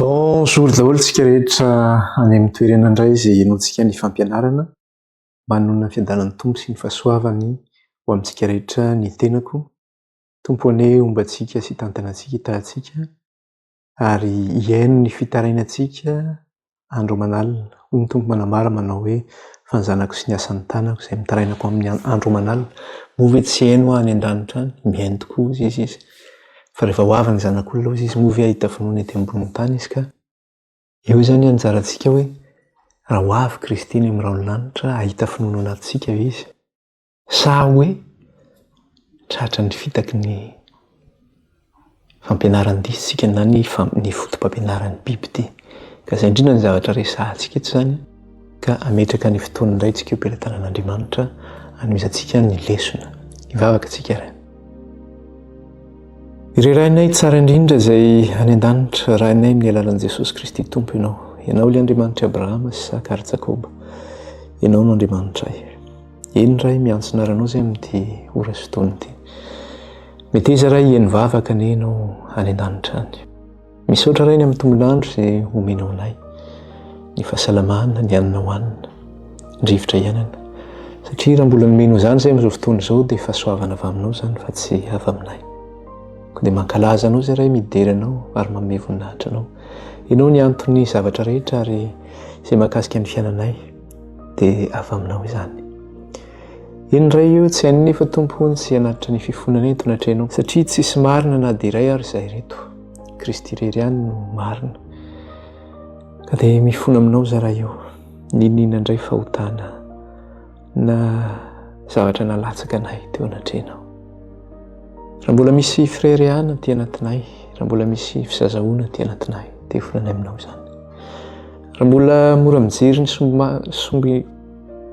Bonjour daholo tsika rehetra any amin'ny toerana indray izay ianontsika ny fampianarana mba hanonona ny fiadanan'ny Tompo sy ny fahasoavany ho amintsika rehetra ny tenako. Tompo anie ombantsika sy tantanantsika hitantsika ary hiaino ny fitarainantsika andro aman'alina. Hoy ny Tompo manambara manao hoe fanjanako sy ny asan'ny tanako izay mitarainako amin'ny andro aman'alina. Move tsy haino any an-danitra any, mihaino tokoa izy. Fa rehefa ho avy ny zanak'olona izy move ahita finoana ety ambony tany izy ka eo zany anjarantsika hoe raha ho avy Kristy ny amin'ny ranon'anitra ahita finoana anatintsika izy sa hoe tratra ny fitaky ny fampianaran'ny disitsika na ny fotom-pampianaran'ny biby ity. Ka izay indrindra ny zavatra resahantsika eto zany ka ametraka ny fotoana indray tsika eo am-pelatanan'Andriamanitra hanomezantsika ny lesona. Hivavaka tsika iray. Irerahinay tsara indrindra izay any an-danitra, rahinay amin'ny alalan'i Jesosy Kristy Tompo ianao. Ianao ilay Andriamanitra Abrahama sy Isaka ary Jakoba. Ianao no Andriamanitra ay. Eny ray miantsona ranao izay amin'ity ora sy fotoana ity. Mety iza ray hihaino vavaka anie ianao any an-danitra any. Misaotra ray ny amin'ny tombon'andro izay omenao anay. Ny fahasalamana, ny hanina hohanina, ny rivotra ihainana. Satria raha mbola nomenao izany izay amin'izao fotoana izao dia fahasoavana avy aminao izany fa tsy avy aminay. Dia mankalaza anao izay ray midery anao ary manome voninahitra anao. Ianao ny antony zavatra rehetra ary izay mahakasika ny fiainanay dia avy aminao izany. Eny ray io tsy hainy nefa Tompo tsy hanatitra ny fifonana eto natrenao satria tsisy marina na dia iray ary izay reto. Kristy irery ihany no marina. Ka dia mifona aminao za raha io. Ninona indray fahotana na zavatra nalatsaka anay teo anatrenao. Raha mbola misy firehereana ty anatinay, raha mbola misy fisazahoana ty anatinay, dia fonanay aminao izany. Raha mbola mora mijery ny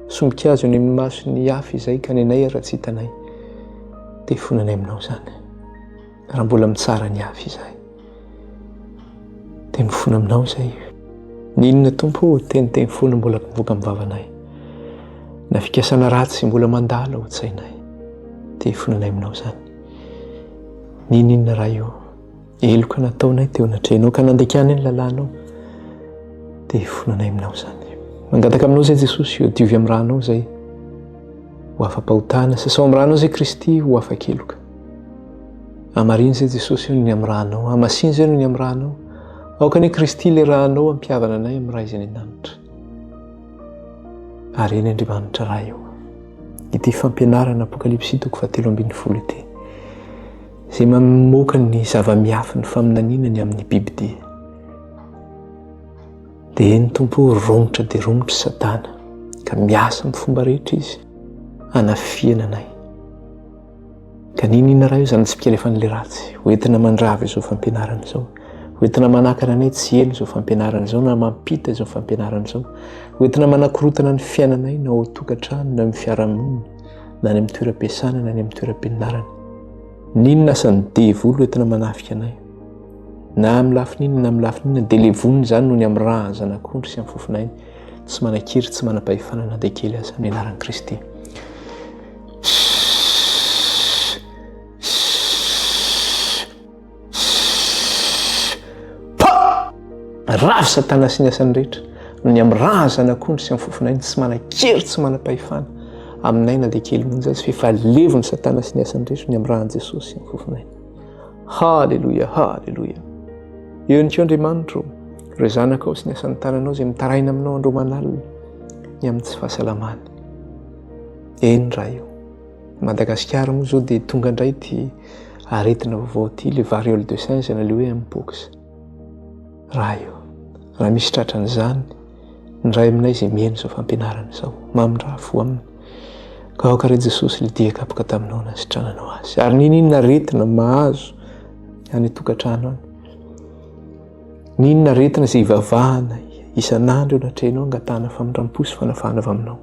sombin-kazo eny amin'ny mason'ny hafa izay ka ny anay raha tsy hitanay, dia fonanay aminao izany. Raha mbola mitsara ny hafa izay, dia mifona aminao izay. Ninona Tompo teniteny foana mbola mivoaka amin'ny vavanay. Na fikasana ratsy mbola mandala ho tsainay, dia fonanay aminao izany. Ninona raha io eloka nataonay teo anatrenao ka nandekany ny lalànao dia fonanay aminao izany. Mangataka aminao izay Jesosy io diovy amin'ny ranao izay ho afa-pahotana, sasao amin'ny ranao izay Kristy ho afa-keloka. Hamarina izay Jesosy io ny amin'ny ranao, hamasina izay ny amin'ny ranao. Aoka ny Kristy ilay ranao ampihavana anay amin'ny raha izay ny an-danitra. Ary eny Andriamanitra raha io. Ity fampianarana Apokalipsy 3:10 ity. Izay mamoaka ny zava-miafy ny faminaninany amin'ny bibidia. Dia eny Tompo romotra dia romotra Satana ka miasa amin'ny fomba rehetra izy hanafiana anay. Ka ninona raha io izany tsy mpikalefa n'ilay ratsy hoentina mandravy izao fampianarana izao, hoentina manakana anay tsy elo izao fampianarana izao na mampita izao fampianarana izao, hoentina manakorotana ny fiainanay na ao tokantrano na amin'ny fiarahamonina na ny amin'ny toeram-piasana na ny amin'ny toeram-pianarana. Ninona asan'ny devolo entina manafika anay na amin'ny lafininina na amin'ny lafininina dia ilay voniny izany no ny amin'ny raha zanak'ondry sy amin'ny fofonay tsy manan-kiry tsy manam-pahefanana dia kely aza amin'ny anaran'i Kristy. Ravy Satana sy ny asany rehetra no ny amin'ny raha zanak'ondry sy amin'ny fofonay tsy manan-kiry tsy manam-pahefana aminay na dia kely monja azy fa levony Satana sy ny asany rehetra ny amin'ny rahan'i Jesosy sy ny fofonay. Halleluja, halleluja. Eo ihany koa Andriamanitra ireo zanakao sy ny asan'ny tananao izay mitaraina aminao andro aman'alina ny amin'ny tsy fahasalamany. Eny raha io. Madagasikara moa izao dia tonga indray ty aretina vaovao ty ilay variole de singe na ilay hoe mpox. Raha io. Raha misy tratran'izany ny ray aminay izay mihaino izao fampianarana izao mamin-draha fo aminy. Ka aoka ray Jesosy ilay dia kapoka taminao na sitrananao azy. Ary ninona aretina mahazo any tokantrano any. Ninona aretina izay hivavahana isan'andro eo anatrenao angatahana famindram-po sy fanafana avy aminao.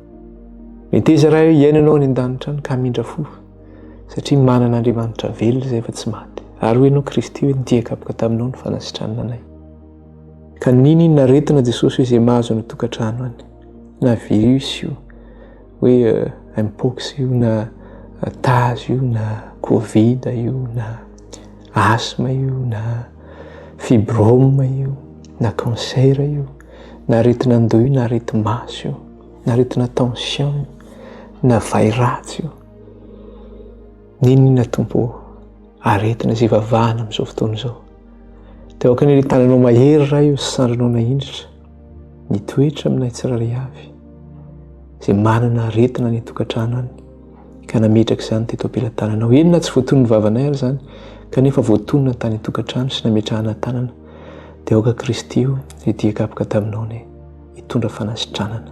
Mety iza raha hiainanao any an-danitra any ka mindra fo satria manana Andriamanitra velona izay efa tsy maty. Ary hoenao Kristy hoe dia kapoka taminao ny fanasitranana anay. Ka ninona aretina Jesosy izay mahazo any tokantrano any. Na virus io hoe mpox io na tazo io na covid io na asthme io na fibrome io na cancer io, na aretina-do io, na areti-maso io, na aretina tension io, na vairatsy io. Ninona tompo aretina izay vavahana amin'izao fotoana izao. Dia aoka ny tananao mahery raha io sy sandranao nahindritra, nitoetra aminay tsirairay avy izay manana aretina ny tokantrano any ka nametraka izany teto am-pelantananao. Enina tsy voatonony vavanay ary izany kanefa voatonona tany tokantrano sy nametrahana tanana. Dia aoka Kristy io izay diakapoka taminao ny hitondra fanasitranana.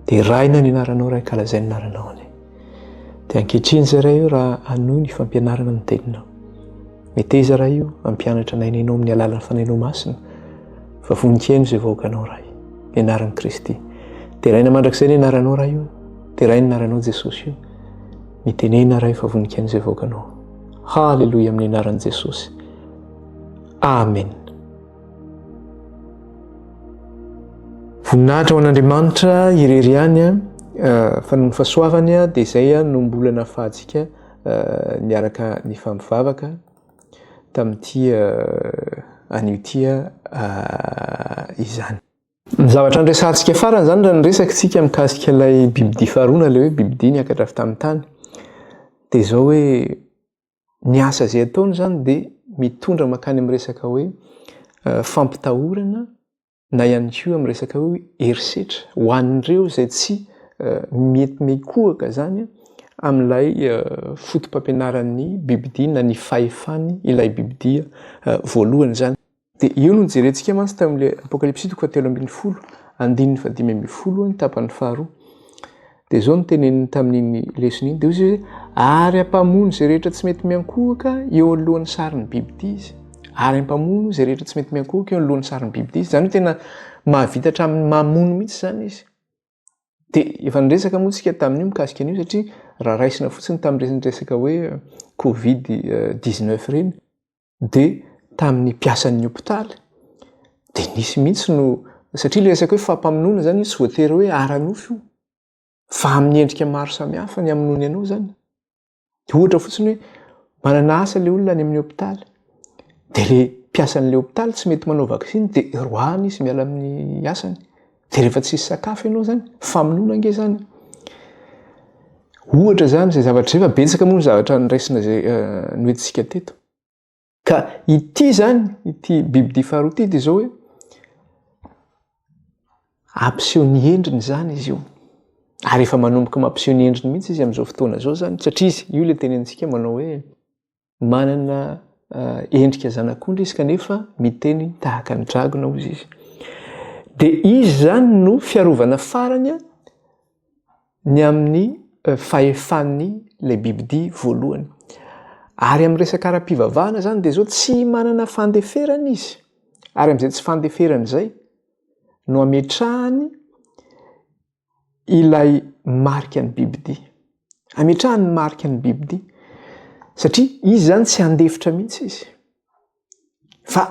Dia raina ny anaranao raha kalazay ny anaranao any. Dia ankehitriny zaray io raha anohy ny fampianarana ny teninao. Meteza raha io ampianatra nainao amin'ny alalan'ny fanainao masina fa voninkaino izay vahoakanao raha io. Ianaran'i Kristy. Dia raina mandrakizay ny anaranao raha io. Dia raina ny anaranao Jesosy io. Mitenena raha io fa voninkaino izay vahoakanao. Halleluja amin'ny anaran'i Jesosy. Amen. Voninahitra ho an'Andriamanitra irery ihany fa ny fahasoavany dia izay no mbola nahafahantsika niaraka ny fampivavaka tamin'ity an'ity izany. Ny zavatra niresantsika farany izany raha niresakitsika mikasika ilay bibidia faharoana, ilay hoe bibidia niakatra avy tamin'ny tany. Dia izao hoe ny asa izay ataony izany dia mitondra makany amin'ny resaka hoe fampitahorana na ihany koa amin'ny resaka hoe herisetra ho an'ireo izay tsy mety mekohaka izany amin'ilay fotom-pampianaran'ny bibidia na ny fahefany ilay bibidia voalohany izany. Dia io no nijerentsika mantsy tamin'ilay Apokalipsy 3:10, 5:10 ny tapany faharoa. Dia izao no teneniny tamin'iny lesona iny. Dia izy hoe ary hampamono izay rehetra tsy mety miankohaka eo anolohan'ny sarin'ny bibidia izy. Ary hampamono izay rehetra tsy mety miankohaka eo anolohan'ny sarin'ny bibidia izy. Izany hoe tena mahavita hatramin'ny mamono mihitsy izany izy. Dia efa niresaka moa isika tamin'io mikasika an'io satria raha raisina fotsiny tamin'ny resaka hoe Covid-19 ireny dia tamin'ny mpiasan'ny hopitaly dia nisy mihitsy no satria ilay resaka hoe fampamonoana izany io tsy voatery hoe ara-nofo io fa amin'ny endrika maro samihafa ny hamonoany anao izany. Ohatra fotsiny hoe manana asa ilay olona any amin'ny hopitaly dia ilay mpiasan'ilay hopitaly tsy mety manao vaksiny dia roahany izy miala amin'ny asany. Dia rehefa tsisy sakafo ianao izany famonoana ange izany. Ohatra izany izay zavatra izay fa betsaka moa ny zavatra niraisina izay noentintsika teto. Ka ity izany, ity bibidia faharoa ity dia izao hoe ampiseho ny endriny izany izy io. Ary efa manomboka mampiseho ny endriny mihitsy izy amin'izao fotoana izao izany satria izy io ilay tenentsika manao hoe manana endrika zanak'ondry izy kanefa miteny tahaka ny dragona hozy izy. Dia izy izany no fiarovana farany ny amin'ny fahefan'ny ilay bibidia voalohany. Ary amin'ny resaka ara-pivavahana izany dia izao tsy manana fandeferana izy. Ary amin'izay tsy fandeferana izay no ametrahany ilay marika ny bibidia. Ametrahany ny marika ny bibidia. Satria izy izany tsy handefitra mihitsy izy. Fa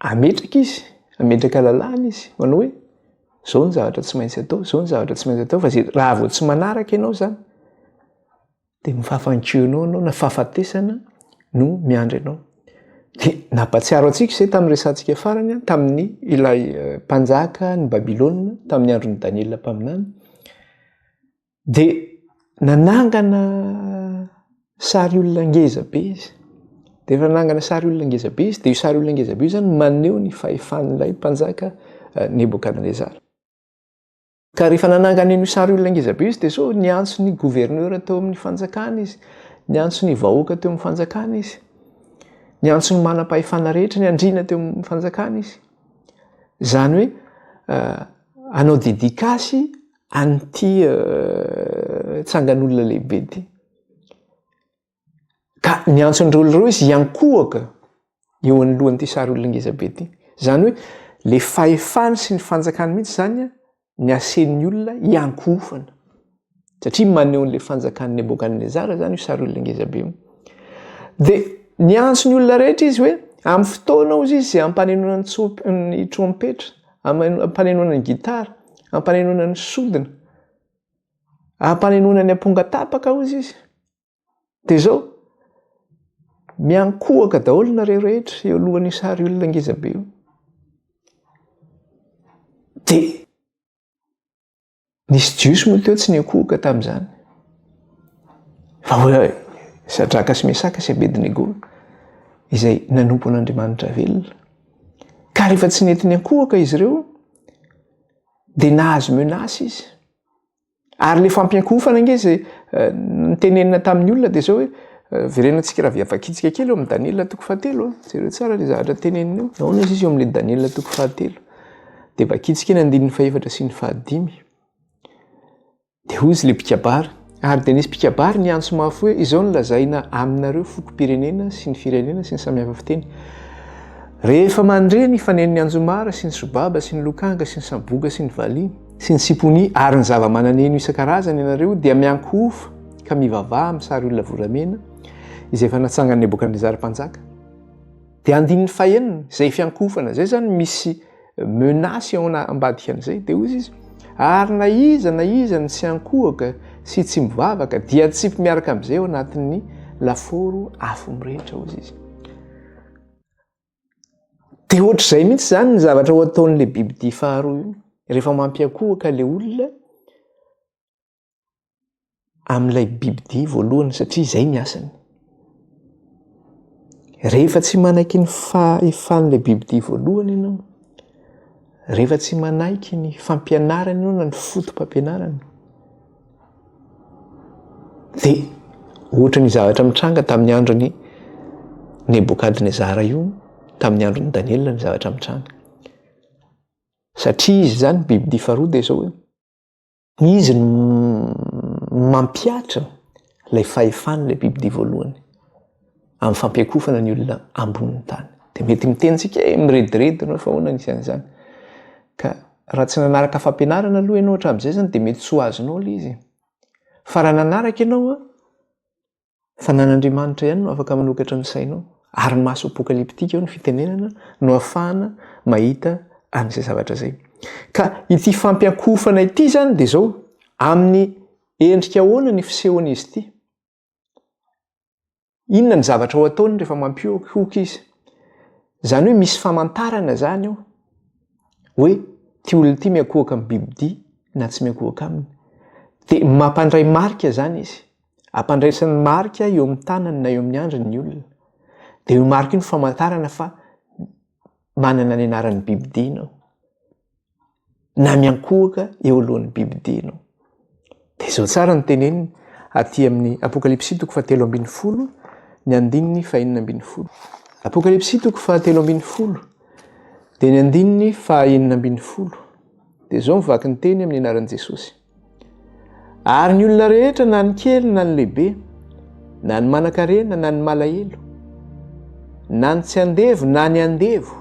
ametraka izy, ametraka lalàna izy. Manao hoe izao ny zavatra tsy maintsy atao, izao ny zavatra tsy maintsy atao. Fa raha vao tsy manaraka ianao izany dia mifafankianao ianao na fahafatesana no miandry ianao. Dia nampatsiaro antsika izay tamin'ny resantsika farany tamin'ny ilay mpanjaka ny Babilôna tamin'ny andron'ny Daniela mpaminany. Dia nanangana sary olona ngeza be izy. Dia rehefa nanangana sary olona ngeza be izy dia io sary olona ngeza be io izany maneho ny fahefan'ilay mpanjaka Nebokadnezara. Ka rehefa nanangana io sary olona ngeza be izy dia izao niantso ny gouverneur teo amin'ny fanjakana izy, niantso ny vahoaka teo amin'ny fanjakana izy, niantso ny manam-pahefana rehetra ny andriana teo amin'ny fanjakana izy. Izany hoe hanao dedikasy an'ity tsangan'olona lehibe ity. Ka niantso an'ireo olona ireo izy hiankohaka eo anolohan'ity sary olona ngeza be ity. Izany hoe ilay fahefana sy ny fanjakana mihitsy izany ny asen'ny olona hiankofana. Satria maneho an'ilay fanjakan'i Nebokadnezara izany io sary olona ngeza be io. Dia niantso ny olona rehetra izy hoe amin'ny fotoana hozy izy izay ampanenoana ny trompetra, ampanenoana ny gitara, ampanenoana ny sodina, ampanenoana ny ampongatapaka hozy izy. Dia izao miankohaka daholo nareo rehetra eo alohan'ny sary olona ngeza be io. dia nisy jiosy moa teo tsy niakohoka tamin'izany fa hoe Sadraka sy Mesaka sy Abednego izay nanompo an'Andriamanitra velona ka rehefa tsy nety niakohoka izy ireo dia nahazo menasy izy ary le fampiankofana ange izay nitenenina tamin'ny olona dia zao hoe verenantsika raha viavakitsika kely eo amin'ny Daniela 7 jereo tsara le zavatra tenenina eo nahoana izy eo amin'le Daniela 7 dia vakitsika ny 9 sy ny 5 dia hoy izy le mpikabary ary dia nisy mpikabary niantso mafy hoe izao nolazaina aminareo fokom-pirenena sy ny firenena sy ny samihafa fiteny rehefa mandre ny fanen'ny Anjomara sy ny Sobaba sy ny Lokanga sy ny Samboga sy ny Vali sy ny Siponi ary ny zava-mananeno isan-karazany ianareo dia miankofa ka mivavaha amin'ny sary olona volamena izay efa natsangan'ny Nebokadnezara mpanjaka dia andininy fahenina izay fiankofana zay zany misy menasy ao ambadika an'izay dia hoy izy ary na iza ny tsy ankohaka sy tsy mivavaka dia tsy miaraka amin'izay ao anatin'ny laforo afo mirehitra hozy izy dia ohatr'izay mihitsy zany ny zavatra ho ataon'le bibidia faharoa io rehefa mampiankohaka le olona amin'ilay bibidia voalohany satria izay ny asany rehefa tsy manaiky ny fahefan'ilay bibidia voalohany ianao rehefa tsy manaiky ny fampianarana ianao na ny fotom-pampianarana dia ohatra ny zavatra mitranga tamin'ny androny Nebokadnezara io tamin'ny androny Daniela ny zavatra mitranga satria izy zany bibidia faharoa dia zao hoe izy mampiatra ilay fahefan'ilay bibidia voalohany amin'ny fampiankofana ny olona ambonin'ny tany dia mety mitentsika mirediredy ianao fa ahoana nisy an'izany ka raha tsy nanaraka fampianarana aloha ianao hatramin'izay zany dia mety tsy ho azonao ilay izy fa raha nanaraka ianao fa nan'Andriamanitra ihany no afaka manokatra ny sainao ary ny maso apokaliptika eo ny fitenenana no ahafahana mahita amin'izay zavatra zay ka ity fampiankofana ity zany dia zao amin'ny endrika ahoana ny fisehoan'izy ity inona ny zavatra ho ataony rehefa mampihoaka izy zany hoe misy famantarana zany ao hoe ty olona ity miankohaka amin'ny bibidia na tsy miankohaka aminy dia mampandray marika zany izy ampandraisany marika eo amin'ny tanany na eo amin'ny andriny ny olona dia io marika io ny famantarana fa manana ny anaran'ny bibidia ianao na miankohaka eo alohan'ny bibidia ianao dia izao tsara ny teneniny aty amin'ny Apokalipsy 7:10 ny 9:10 Apokalipsy 7:10 dia ny 9:10 dia izao mivaky ny teny amin'ny anaran'i Jesosy ary ny olona rehetra na ny kely na ny lehibe na ny manan-karena na ny malahelo na ny tsy andevo na ny andevo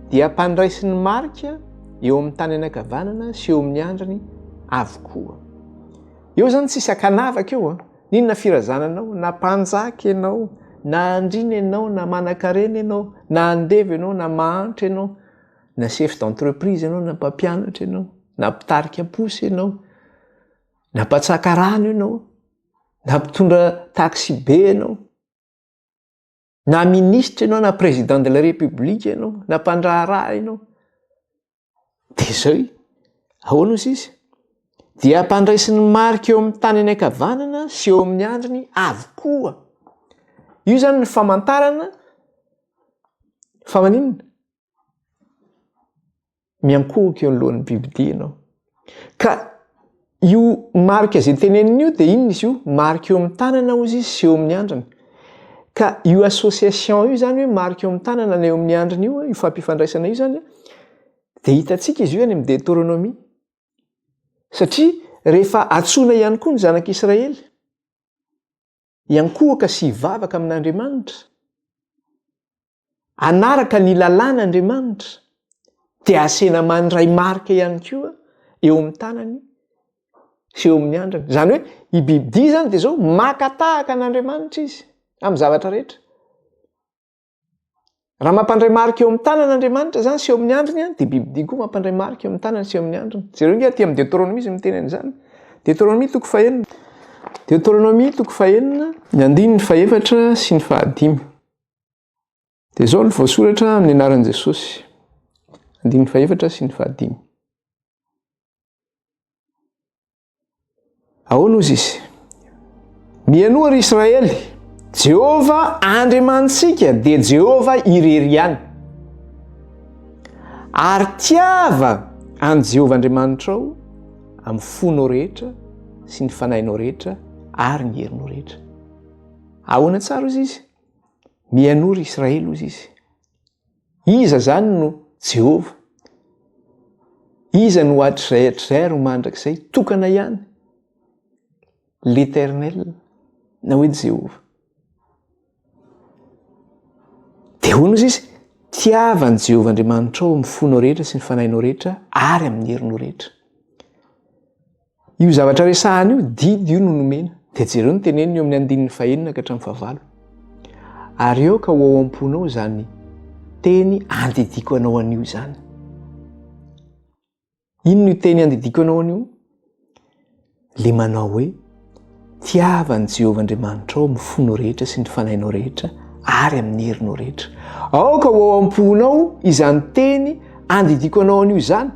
dia ampandraisy ny marika eo amin'ny tany anakavanana sy eo amin'ny andriny avokoa eo zany tsisy akanavaka eo ninona firazananao na mpanjaka ianao na andrina ianao na manan-karena ianao na andevo ianao na mahantra ianao na chef d'entreprise ianao na mpampianatra ianao na mpitarika posy ianao na mpatsaka rano ianao na mpitondra taxi be ianao na ministre ianao na président de la république ianao na mpandraharaha ianao dia zay ahoana ozy izy dia ampandraisy ny marika eo amin'ny tany anakavanana sy eo amin'ny andriny avokoa io zany ny famantarana fa maninona miankohaka eo anolohan'ny bibidia ianao ka io marika izay tenenina io dia inona izy io marika eo amin'ny tanana ozy izy sy eo amin'ny andriny ka io association io zany hoe marika eo amin'ny tanana na eo amin'ny andriny io fampifandraisana io zany dia hitantsika izy io any amin'ny Deutéronomie satria rehefa atsoina ihany koa ny zanak'Israely iankohaka sy hivavaka amin'Andriamanitra anaraka ny lalàn'Andriamanitra dia asena mandray marika ihany koa eo amin'ny tanany sy eo amin'ny andriny zany hoe i bibidia zany dia zao makatahaka an'Andriamanitra izy amin'ny zavatra rehetra raha mampandray marika eo amin'ny tanan'Andriamanitra zany sy eo amin'ny andriny dia bibidia koa mampandray marika eo amin'ny tanany sy eo amin'ny andriny jereo nge aty amin'ny Deutéronomie izy miteny an'izany Deutéronomie 4 Deutéronomie 4 ny 4 sy ny 5 dia zao ny voasoratra amin'ny anaran'i Jesosy 4 sy ny 5 ahoana ozy izy mianoha ry Israely Jehova andriamantsika dia Jehova irery ihany ary tiava any Jehova andriamanitrao amin'ny fonao rehetra sy ny fanahinao rehetra ary ny herinao rehetra. Ahoana tsara ozy izy mianoha ry Israely ozy izy iza zany no Jehova, iza no hatr'izay ro mandrakizay tokana ihany l'Éternel na hoe Jehova. Dia hono izy izy tiavany Jehova andriamanitrao amin'ny fonao rehetra sy ny fanahinao rehetra ary amin'ny herinao rehetra. Io zavatra resahana io didy io no nomena. Dia jereo ny teneniny eo amin'ny 9:9 ka hatramin'ny 10. Ary eo ka ho ao am-ponao zany teny andidiko anao an'io zany. Inona io teny andidiko anao an'io? Le manao hoe tiavany Jehova andriamanitrao amin'ny fonao rehetra sy ny fanahinao rehetra ary amin'ny herinao rehetra. Ao ka ho ao am-ponao izany teny andidiko anao an'io zany.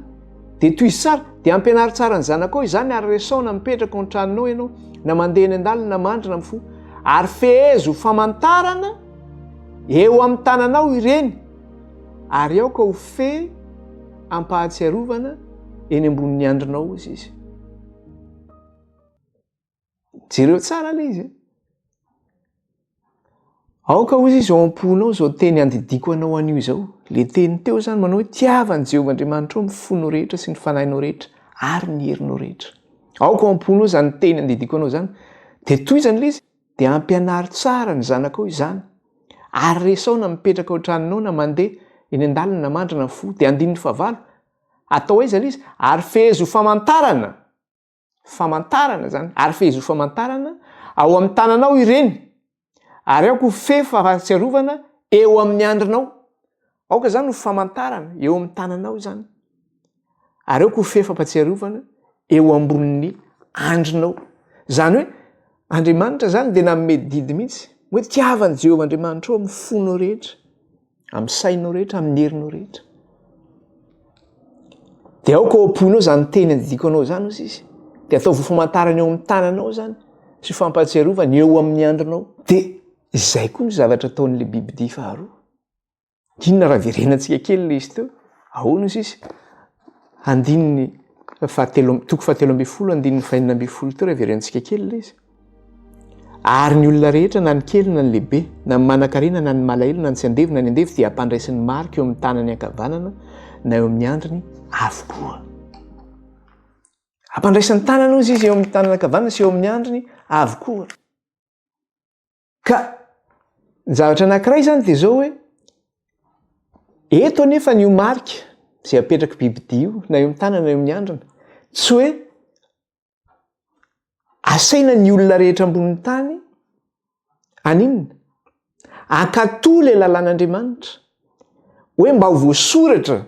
Dia toy tsara dia ampianary tsara ny zanakao izany ary resaona mipetraka ao an-tranonao ianao na mandeha eny an-dalana na mandrina amin'ny fo ary fehezo famantarana eo amin'ny tananao ireny ary ao ka ho fe ampahatsiarovana eny ambonin'ny andrinao izy izy. Jereo tsara le izy. Aoka hozy izy ao am-ponao zao teny andidiko anao an'io izao. Le teny teo zany manao hoe tiavany Jehova andriamanitrao amin'ny fonao rehetra sy ny fanahinao rehetra ary ny herinao rehetra. Aoka ao am-ponao zany teny andidiko anao zany. Dia toy izany le izy dia ampianary tsara ny zanakao izany ary resaona mipetraka ao an-tranonao na mandeha eny an-dalana na mandrina amin'ny fo. Dia 9:9 atao aiza le izy ary fehezo famantarana zany ary fehezo famantarana ao amin'ny tananao ireny ary ao ko fe fahatsiarovana eo amin'ny andrinao. Aoka zany ho famantarana eo amin'ny tananao zany ary ao ko fe fampatsiarovana eo ambonin'ny andrinao. Zany hoe Andriamanitra zany dia nanome didy mihitsy hoe tiavany Jehova andriamanitrao amin'ny fonao rehetra, amin'ny sainao rehetra, amin'ny herinao rehetra. Dia ao ka ao am-ponao zany teny andidiko anao zany ozy izy. Dia atao famantarana eo amin'ny tananao zany sy fampatsiarovana eo amin'ny andrinao. Dia izay koa ny zavatra ataon'le Bibidia faharoa. Inona raha verenantsika kely le izy teo? Ahoana izy izy? 7:12 teo raha verenantsika kely le izy. Ary ny olona rehetra na ny kely na ny lehibe, na ny manan-karena na ny malahelo na ny tsy andevy na ny andevy dia hampandraisy ny marika eo amin'ny tanany ankavanana na eo amin'ny andriny avokoa. Hampandraisany tanana ozy izy eo amin'ny tanany ankavanana sy eo amin'ny andriny avokoa. Ka ny zavatra anankiray zany dia zao hoe eto anefa ny marika izay apetraka Bibidia io na eo amin'ny tanana na eo amin'ny andrina tsy hoe asaina ny olona rehetra ambonin'ny tany aninona ankatoa le lalàn'Andriamanitra hoe mba ho voasoratra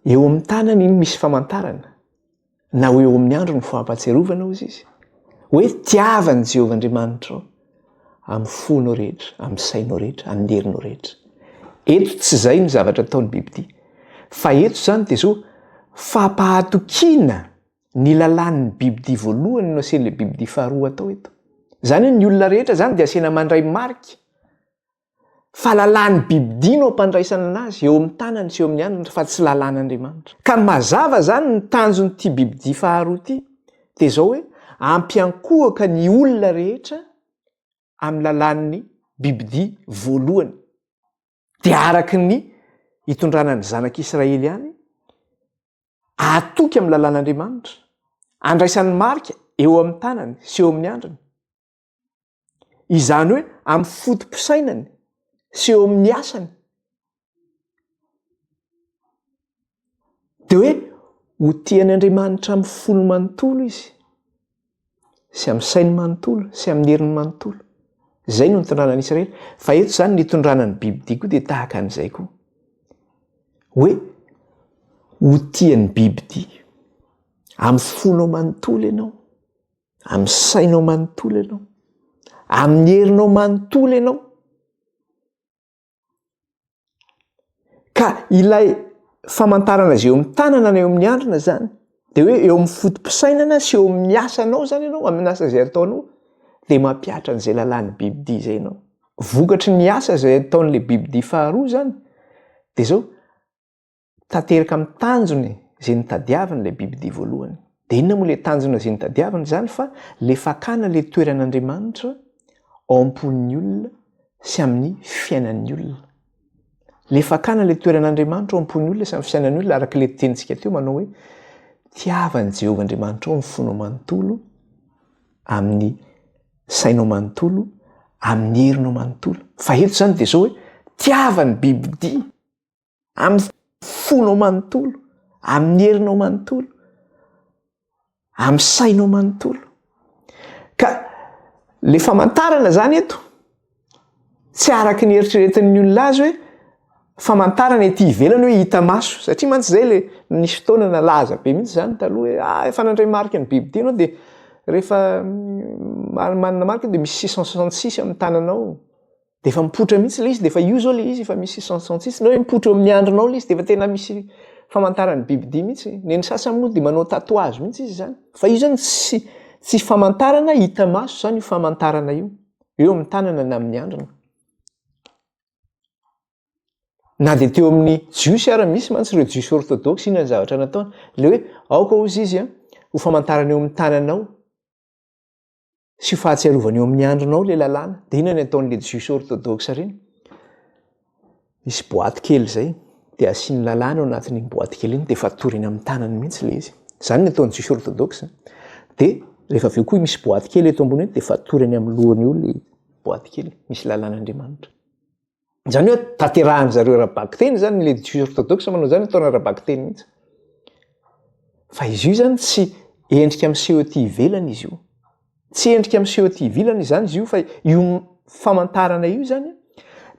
eo amin'ny tanany iny misy famantarana na ho eo amin'ny andro ny fahampatsiarovana ozy izy hoe tiavany Jehova andriamanitrao amin'ny fonao rehetra, amin'ny sainao rehetra, amin'ny herinao rehetra. Eto tsy izay ny zavatra ataon'ny Bibidia fa eto zany dia zao fampahatokiana ny lalàn'ny Bibidia voalohany no asian'le Bibidia faharoa atao eto. Zany hoe ny olona rehetra zany dia asiana mandray marika fa lalàn'ny Bibidia no hampandraisana anazy eo amin'ny tanany sy eo amin'ny andriny fa tsy lalàn'Andriamanitra. Ka mazava zany ny tanjon'ity Bibidia faharoa ity dia zao hoe ampiankohaka ny olona rehetra amin'ny lalàn'ny Bibidia voalohany. Dia araky ny hitondrana ny zanak'Israely ihany atoky amin'ny lalàn'Andriamanitra, andraisan'ny marika eo amin'ny tanany sy eo amin'ny andriny. Izany hoe amin'ny fotom-pisainany sy eo amin'ny asany. Dia hoe ho tian'Andriamanitra amin'ny fony manontolo izy sy amin'ny sainy manontolo sy amin'ny heriny manontolo. Izay no nitondranan'i Israely. Fa eto zany ny hitondranan'ny Bibidia koa dia tahaka an'izay koa. Hoe ho tian'ny Bibidia amin'ny fonao manontolo ianao, amin'ny sainao manontolo ianao, amin'ny herinao manontolo ianao. Ka ilay famantarana zay eo amin'ny tanana na eo amin'ny andrina zany de hoe eo amin'ny fotom-pisainana sy eo amin'ny asanao zany ianao amin'ny asa zay ataonao de mampiatra an'izay lalàn'ny bibidia zay ianao. Vokatry ny asa zay ataon'le bibidia faharoa zany de zao tanteraka amin'ny tanjony zay nitadiavin'le bibidia voalohany. De inona moa le tanjona zay nitadiaviny zany fa le fakana le toeran'Andriamanitra ao am-pon'ny olona sy amin'ny fiainan'ny olona. Le fakana le toeran'Andriamanitra ao am-pon'ny olona sy amin'ny fiainan'ny olona araka le tenitsika teo manao hoe tiavan'i Jehovah Andriamanitra ao ny fonao manontolo, amin'ny sainao manontolo, amin'ny herinao manontolo. Fa eto zany de zao hoe tiavan'ny bibidia amin'ny fonao manontolo, amin'ny herinao manontolo, amin'ny sainao manontolo. Ka le famantarana zany eto tsy araky ny eritreretin'ny olona azy hoe famantarana ety ivelany hoe hita maso, satria mantsy zay le nisy fotoana nalaza be mihitsy zany taloha hoe efa nandray marika ny bibidia anao de rehefa manana marika de misy 666 amin'ny tananao de efa mipotra mihitsy le izy de efa io zao le izy efa misy 666 na hoe mipotra eo amin'ny andronao le izy de efa tena misy famantarany bibidia mihitsy. Neny sasany moa de manao tatouage mihitsy izy zany fa io zany tsy famantarana hita maso zany io famantarana io eo amin'ny tanana na amin'ny andrina. Na de teo amin'ny jiosy ara misy mantsy ireo jiosy orthodoxe inona ny zavatra nataony le hoe aoka ozy izy ho famantarana eo amin'ny tananao sy ho fahatsiarovana eo amin'ny andronao le lalàna. De inona ny ataon'le jiosy orthodoxe reny? Misy boaty kely zay de asiany lalàna ao anatin'iny boaty kely iny de fatoriny amin'ny tanany mihitsy le izy. Zany ny ataon'ny jiosy orthodoxe. De rehefa aveo koa misy boaty kely eto ambony de fatoriny amin'ny lohany io le boaty kely misy lalàn'Andriamanitra. Zany hoe tanterahan zareo ara-bakiteny zany le jiosy orthodoxe manao zany ataony ara-bakiteny mihitsy. Fa izy io zany tsy endrika miseho ety ivelany izy io. Tsy endrika miseho ety ivelany zany izy io fa io famantarana io zany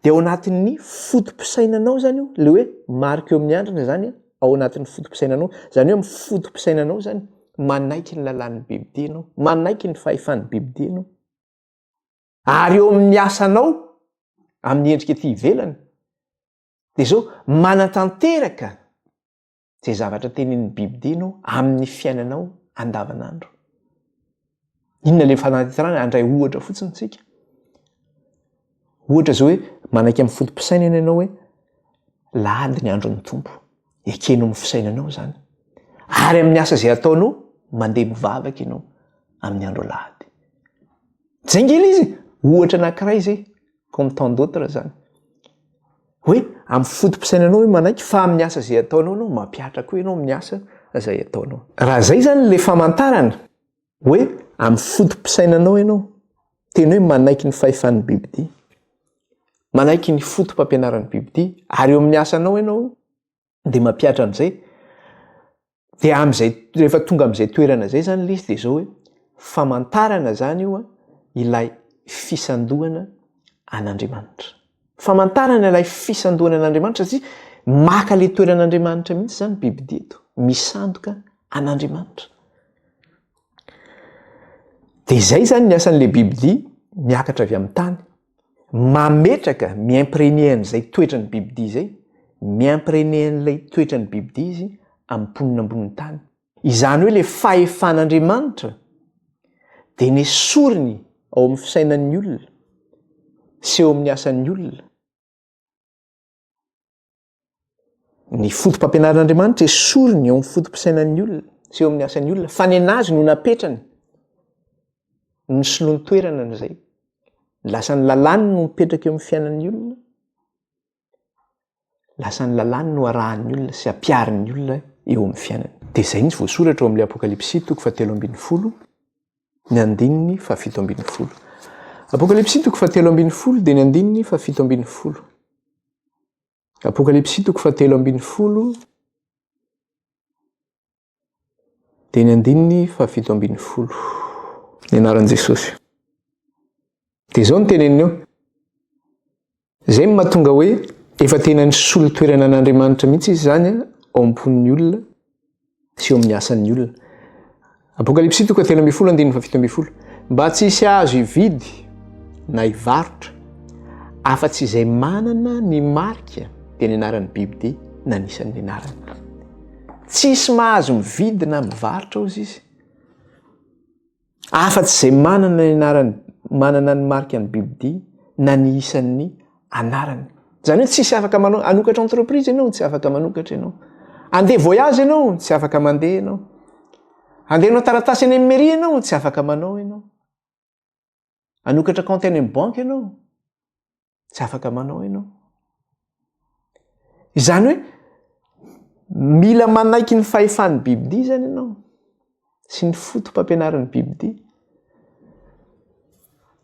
de ao anatin'ny fotom-pisainanao zany io le hoe marika eo amin'ny andrina zany ao anatin'ny fotom-pisainanao. Zany hoe amin'ny fotom-pisainanao zany manaiky ny lalàn'ny bibidia ianao, manaiky ny fahefan'ny bibidia ianao. Ary eo amin'ny asanao amin'ny endrika ety ivelany de zao manatanteraka zay zavatra tenenin'ny bibidia ianao amin'ny fiainanao andavanandro. Inona le fanatanterahana? Andray ohatra fotsiny tsika. Ohatra zao hoe manaiky amin'ny fotom-pisainana ianao hoe lahady ny andron'ny tompo, ekenao amin'ny fisainanao zany. Ary amin'ny asa zay ataonao mandeha mivavaka ianao amin'ny andro lahady. Jaingely izy ohatra anankiray zay comme tant d'autres zany. Hoe amin'ny fotom-pisainanao hoe manaiky fa amin'ny asa zay ataonao ianao mampiatra koa ianao amin'ny asa zay ataonao. Raha zay zany le famantarana hoe amin'ny fotom-pisainanao ianao teny hoe manaiky ny fahefan'ny bibidia, manaiky ny fotom-pampianaran'ny bibidia ary eo amin'ny asanao ianao de mampiatra an'izay de am'izay rehefa tonga am'izay toerana zay zany le izy de zao hoe famantarana zany io ilay fisandohana an'Andriamanitra. Famantarana ilay fisandohana an'Andriamanitra satria maka le toeran'Andriamanitra mihitsy zany bibidia eto, misandoka an'Andriamanitra. De zay zany ny asan'le bibidia miakatra avy amin'ny tany, mametraka miimprégner an'izay toetrany bibidia zay, miimprégner an'ilay toetrany bibidia izy amin'ny mponina ambonin'ny tany. Izany hoe le fahefan'Andriamanitra de ny esoriny ao amin'ny fisainan'ny olona sy eo amin'ny asan'ny olona. Ny fotom-pampianaran'Andriamanitra esoriny ao amin'ny fotom-pisainan'ny olona sy eo amin'ny asan'ny olona fa ny anazy no napetrany ny sinoany toerana n'izay. Lasany lalàny no mipetraka eo amin'ny fiainan'ny olona, lasany lalàny no arahan'ny olona sy ampiarin'ny olona eo amin'ny fiainany. De zay ny voasoratra ao amin'ny Apokalipsy 7:10, ny andininy 7:10. Apokalipsy 7:10 de ny andininy 7:10. Apokalipsy 7:10 de ny andininy 7:10. Ny anaran'i Jesosy. De zao ny teneniny eo. Zay ny mahatonga hoe efa tena nisolo toerana an'Andriamanitra mihitsy izy zany ao am-pon'ny olona sy eo amin'ny asan'ny olona. Apokalipsy 7:10 andininy 7:10. Mba tsy hisy azo hividy na hivarotra afa-tsy izay manana ny marika de ny anaran'ny bibidia nanisan'ny anarany. Tsisy mahazo mividina mivarotra ozy izy afa-tsy izay manana ny marika ny bibidia na ny isan'ny anarany. Zany hoe tsisy afaka anokatra entreprise ianao, tsy afaka manokatra ianao. Andeha voyage ianao, tsy afaka mandeha ianao. Andehanao taratasy any amin'ny mairie ianao, tsy afaka manao ianao. Anokatra compte any amin'ny banque ianao, tsy afaka manao ianao. Izany hoe mila manaiky ny fahefan'ny bibidia zany ianao sy ny fotom-pampianaran'ny bibidia.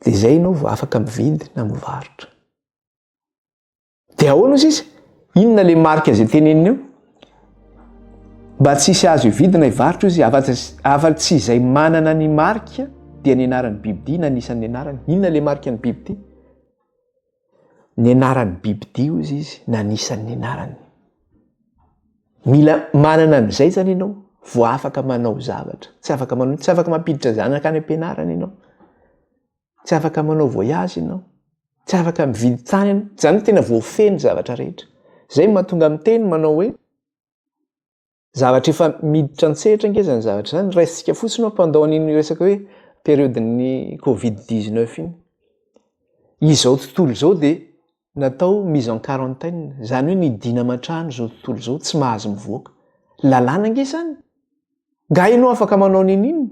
Dia izay ianao vao afaka mividy na mivarotra. Dia ahoana ozy izy? Inona le marika izay teneniny eo? Mba tsisy azo hividina hivarotra izy afa-tsy izay manana ny marika dia ny anaran'ny bibidia na anisan'ny anarany. Inona le marika ny bibidia? Ny anaran'ny bibidia ozy izy na anisan'ny anarany. Mila manana an'izay zany ianao vao afaka manao zavatra. Tsy afaka mampiditra zanaka any am-pianarana ianao. Tsy afaka manao voyage ianao. Tsy afaka mividy tany ianao. Zany tena voafeny zavatra rehetra. Zay mahatonga miteny manao hoe zavatra efa miditra an-tsehatra angeza ny zavatra zany. Raisitsika fotsiny pendant n'iny resaka hoe période-ny Covid-19 iny. Izao tontolo izao dia natao mise en quarantaine. Zany hoe nidina aman-trano izao tontolo izao, tsy mahazo mivoaka. Lalàna ange zany. Nga ianao afaka manao n'ininy.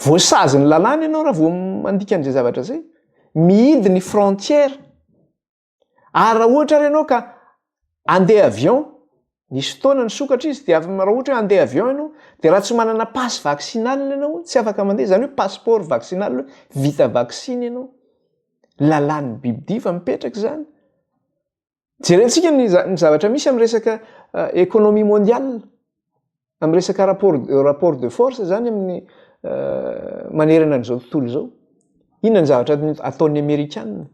Voasazy ny lalàna ianao raha vao mandika an'izay zavatra zay. Mihidy ny frontière. Ary raha ohatra ianao ka andeha avion, nisy fotoana ny sokatra izy, dia raha ohatra hoe andeha avion ianao, dia raha tsy manana passe vaccinal ianao, tsy afaka mandeha. Zany hoe passeport vaccinal, vita vaccine ianao. Lalàn'ny bibidia fa mipetraka zany. Jerentsika ny zavatra misy amin'ny resaka économie mondiale, amin'ny resaka rapport de force zany amin'ny manerana an'izao tontolo izao. Inona ny zavatra ataon'ny Amerikanina?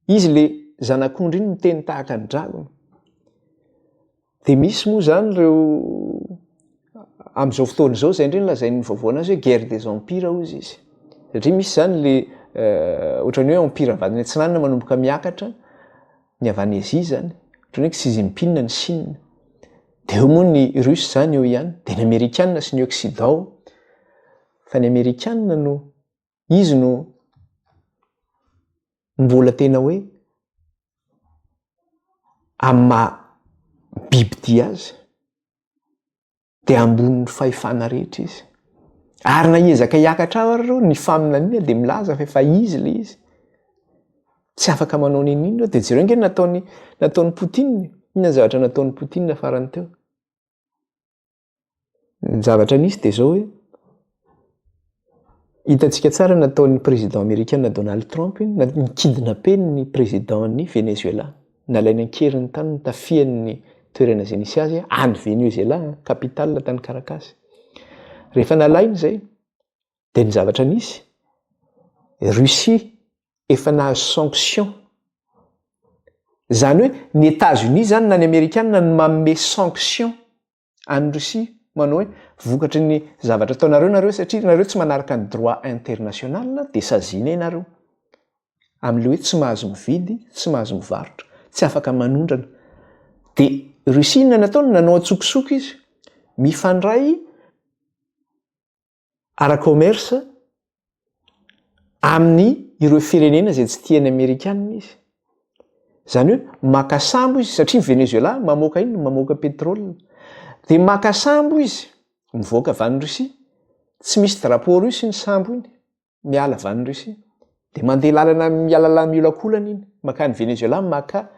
Izy le zanak'ondry iny miteny tahaka ny dragona. Dia misy moa zany ireo amin'izao fotoana izao izay indrindra lazain'ny vaovao anazy hoe guerre des empires hozy izy. Satria misy zany le ohatran'ny hoe empire avadiny antsinanana manomboka miakatra ny avy any Azia zany. Ohatran'ny hoe Xi Jinping ny Chine. Dia eo moa ny Russe zany eo ihany. Dia ny Amerikanina sy ny Occident. Fa ny Amerikanina izy no mbola tena hoe amin'ny bibidia azy dia ambonin'ny fahefana rehetra izy. Ary na hiezaka hiakatra ao ny famina an'iny dia milaza fa efa izy le izy. Tsy afaka manao n'inona dia jereo ange nataon'ny Poutine. Inona ny zavatra nataon'ny Poutine farany teo? Ny zavatra nisy dia zao hoe hitantsika tsara nataon'ny président américain Donald Trump nikidnapen'ny président'ny Venezuela. Nalainy ankeriny tany tafian'ny toerana izay nisy azy any Venezuela, capitale tany Caracas. Rehefa nalainy izay dia ny zavatra nisy Russie efa nahazo sanction. Zany hoe ny États-Unis zany na ny Amerikanina no manome sanction any Russie manao hoe vokatry ny zavatra ataonareo satria nareo tsy manaraka ny droit international dia sazina ianareo. Amin'ilay hoe tsy mahazo mividy, tsy mahazo mivarotra, tsy afaka manondrana. Dia Russie nataony nanao atsokotsoko izy. Mifandray ara-commerce amin'ny ireo firenena izay tsy tian'ny Amerikanina izy. Zany hoe maka sambo izy satria Venezuela mamoaka ino? Mamoaka pétrole. Dia maka sambo izy mivoaka avy any Russie. Tsy misy drapeau russe ny sambo iny. Miala avy any Russie. Dia mandeha lalana miala miolakolana iny. Makany Venezuela maka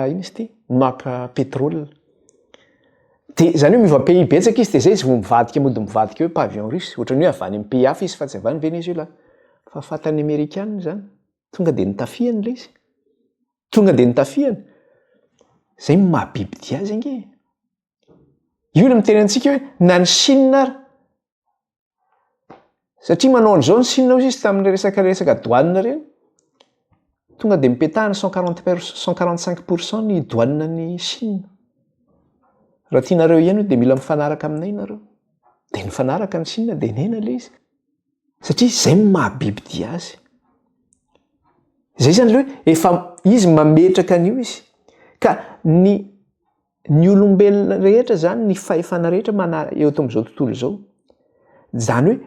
ino izy ity? Maka pétrole. Dia zany hoe miva pays betsaka izy dia zay izy vao mivadika hoe pavillon russe. Ohatran'ny hoe avy any amin'ny pays hafa izy fa tsy avy any Venezuela. Fa fatan'ny Amerikanina zany. Tonga dia nitafiany le izy. Tonga dia nitafiany. Zay mahabibidia azy ange. Io no miteny antsika hoe na ny Chine ary. Satria manao an'izao ny Chine hozy izy tamin'ny resaka douane ireny. Tonga dia mipetahana 145% ny douane ny Chine. Raha tianareo ihany dia mila mifanaraka aminay ianareo. Dia nifanaraka ny Chine dia nena le izy. Satria izay mahabibidia azy. Izay zany hoe efa izy mametraka an'io izy. ka ny olombelona rehetra zany ny fahefana rehetra eo ato amin'izao tontolo izao zany hoe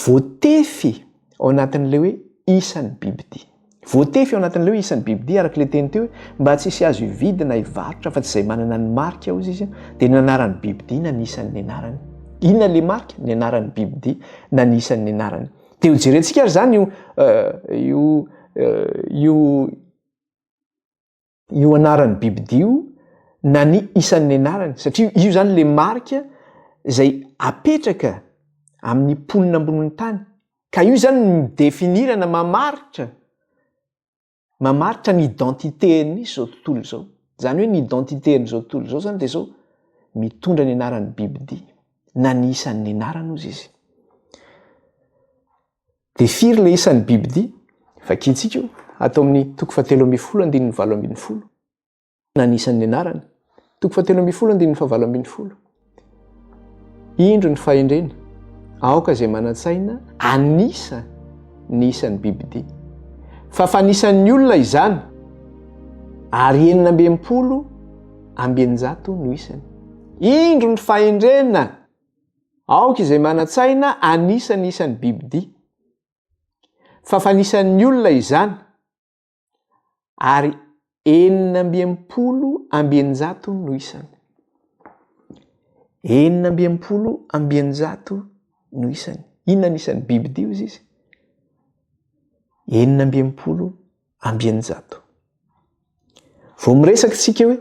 voatefy ao anatin'ilay hoe isan'ny bibidia. Voatefy ao anatin'ilay hoe isan'ny bibidia araka ilay teny teo hoe mba tsy hisy azo hividina hivarotra fa tsy izay manana ny marika ao izy dia ny anaran'ny bibidia na ny isan'ny anarany. Inona ilay marika? Ny anaran'ny bibidia na ny isan'ny anarany. Dia ho jerentsika ary zany io anaran'ny bibidia io na ny isan'ny anarany satria io zany le marika izay apetraka amin'ny mponina ambonin'ny tany ka io zany midefinirana mamaritra ny identitény izao tontolo izao. Zany hoe ny identitén'izao tontolo izao zany dia izao mitondra ny anaran'ny bibidia na ny isan'ny anarany ozy izy. Dia firy le isan'ny bibidia? Vakiantsika io atao amin'ny 7:7 na ny isan'ny anarany 7:7 indro ny fahendrena aoka izay manan-tsaina anisa ny isan'ny bibidia fa fanisan'ny olona izany ary 960 no isany. Indro ny fahendrena aoka izay manan-tsaina anisa ny isan'ny bibidia fa fanisan'ny olona izany ary 960 no isany. 960 no isany. Inona ny isan'ny bibidia ozy izy? 960. Vao miresaka tsika hoe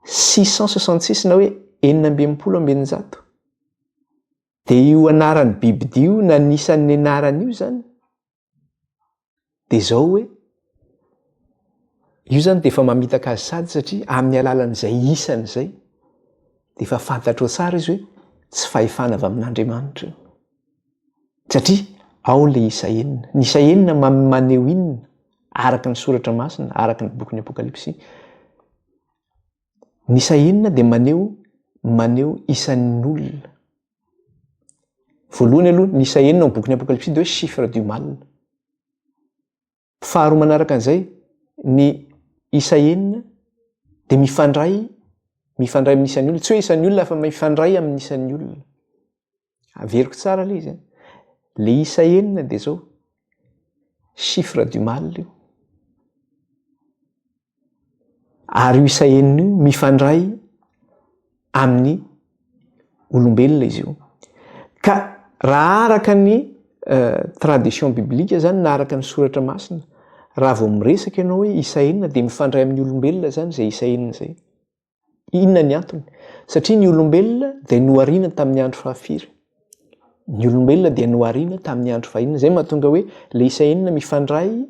666 na hoe 960 dia io anaran'ny bibidia io na ny isan'ny anarany io zany dia izao hoe io zany dia efa mamitaka azy sady satria amin'ny alalan'izay isany izay dia efa fantatro tsara izy hoe tsy fahefana avy amin'Andriamanitra io. Satria ao le isa enina. Ny isa enina maneho inona? Araka ny soratra masina, araka ny bokin'ny Apokalipsy. Ny isa enina dia maneho isan'ny olona. Voalohany aloha ny isa enina ao bokin'ny Apokalipsy dia hoe chiffre du mal. Faharoa manaraka an'izay ny isa enina dia mifandray amin'ny isan'ny olona. Tsy hoe isan'ny olona fa mifandray amin'ny isan'ny olona. Averiko tsara ilay izy. Le isa enina dia izao chiffre du mal io. Ary io isa enina io mifandray amin'ny olombelona izy io. Ka raha araka ny tradition biblika zany na araka ny soratra masina, raha vao miresaka ianao hoe isa enina dia mifandray amin'ny olombelona zany izay isa enina izay. Inona ny antony? Satria ny olombelona dia nohariana tamin'ny andro fahafiry. Ny olombelona dia nohariana tamin'ny andro fahaenina. Izay mahatonga hoe le isa enina mifandray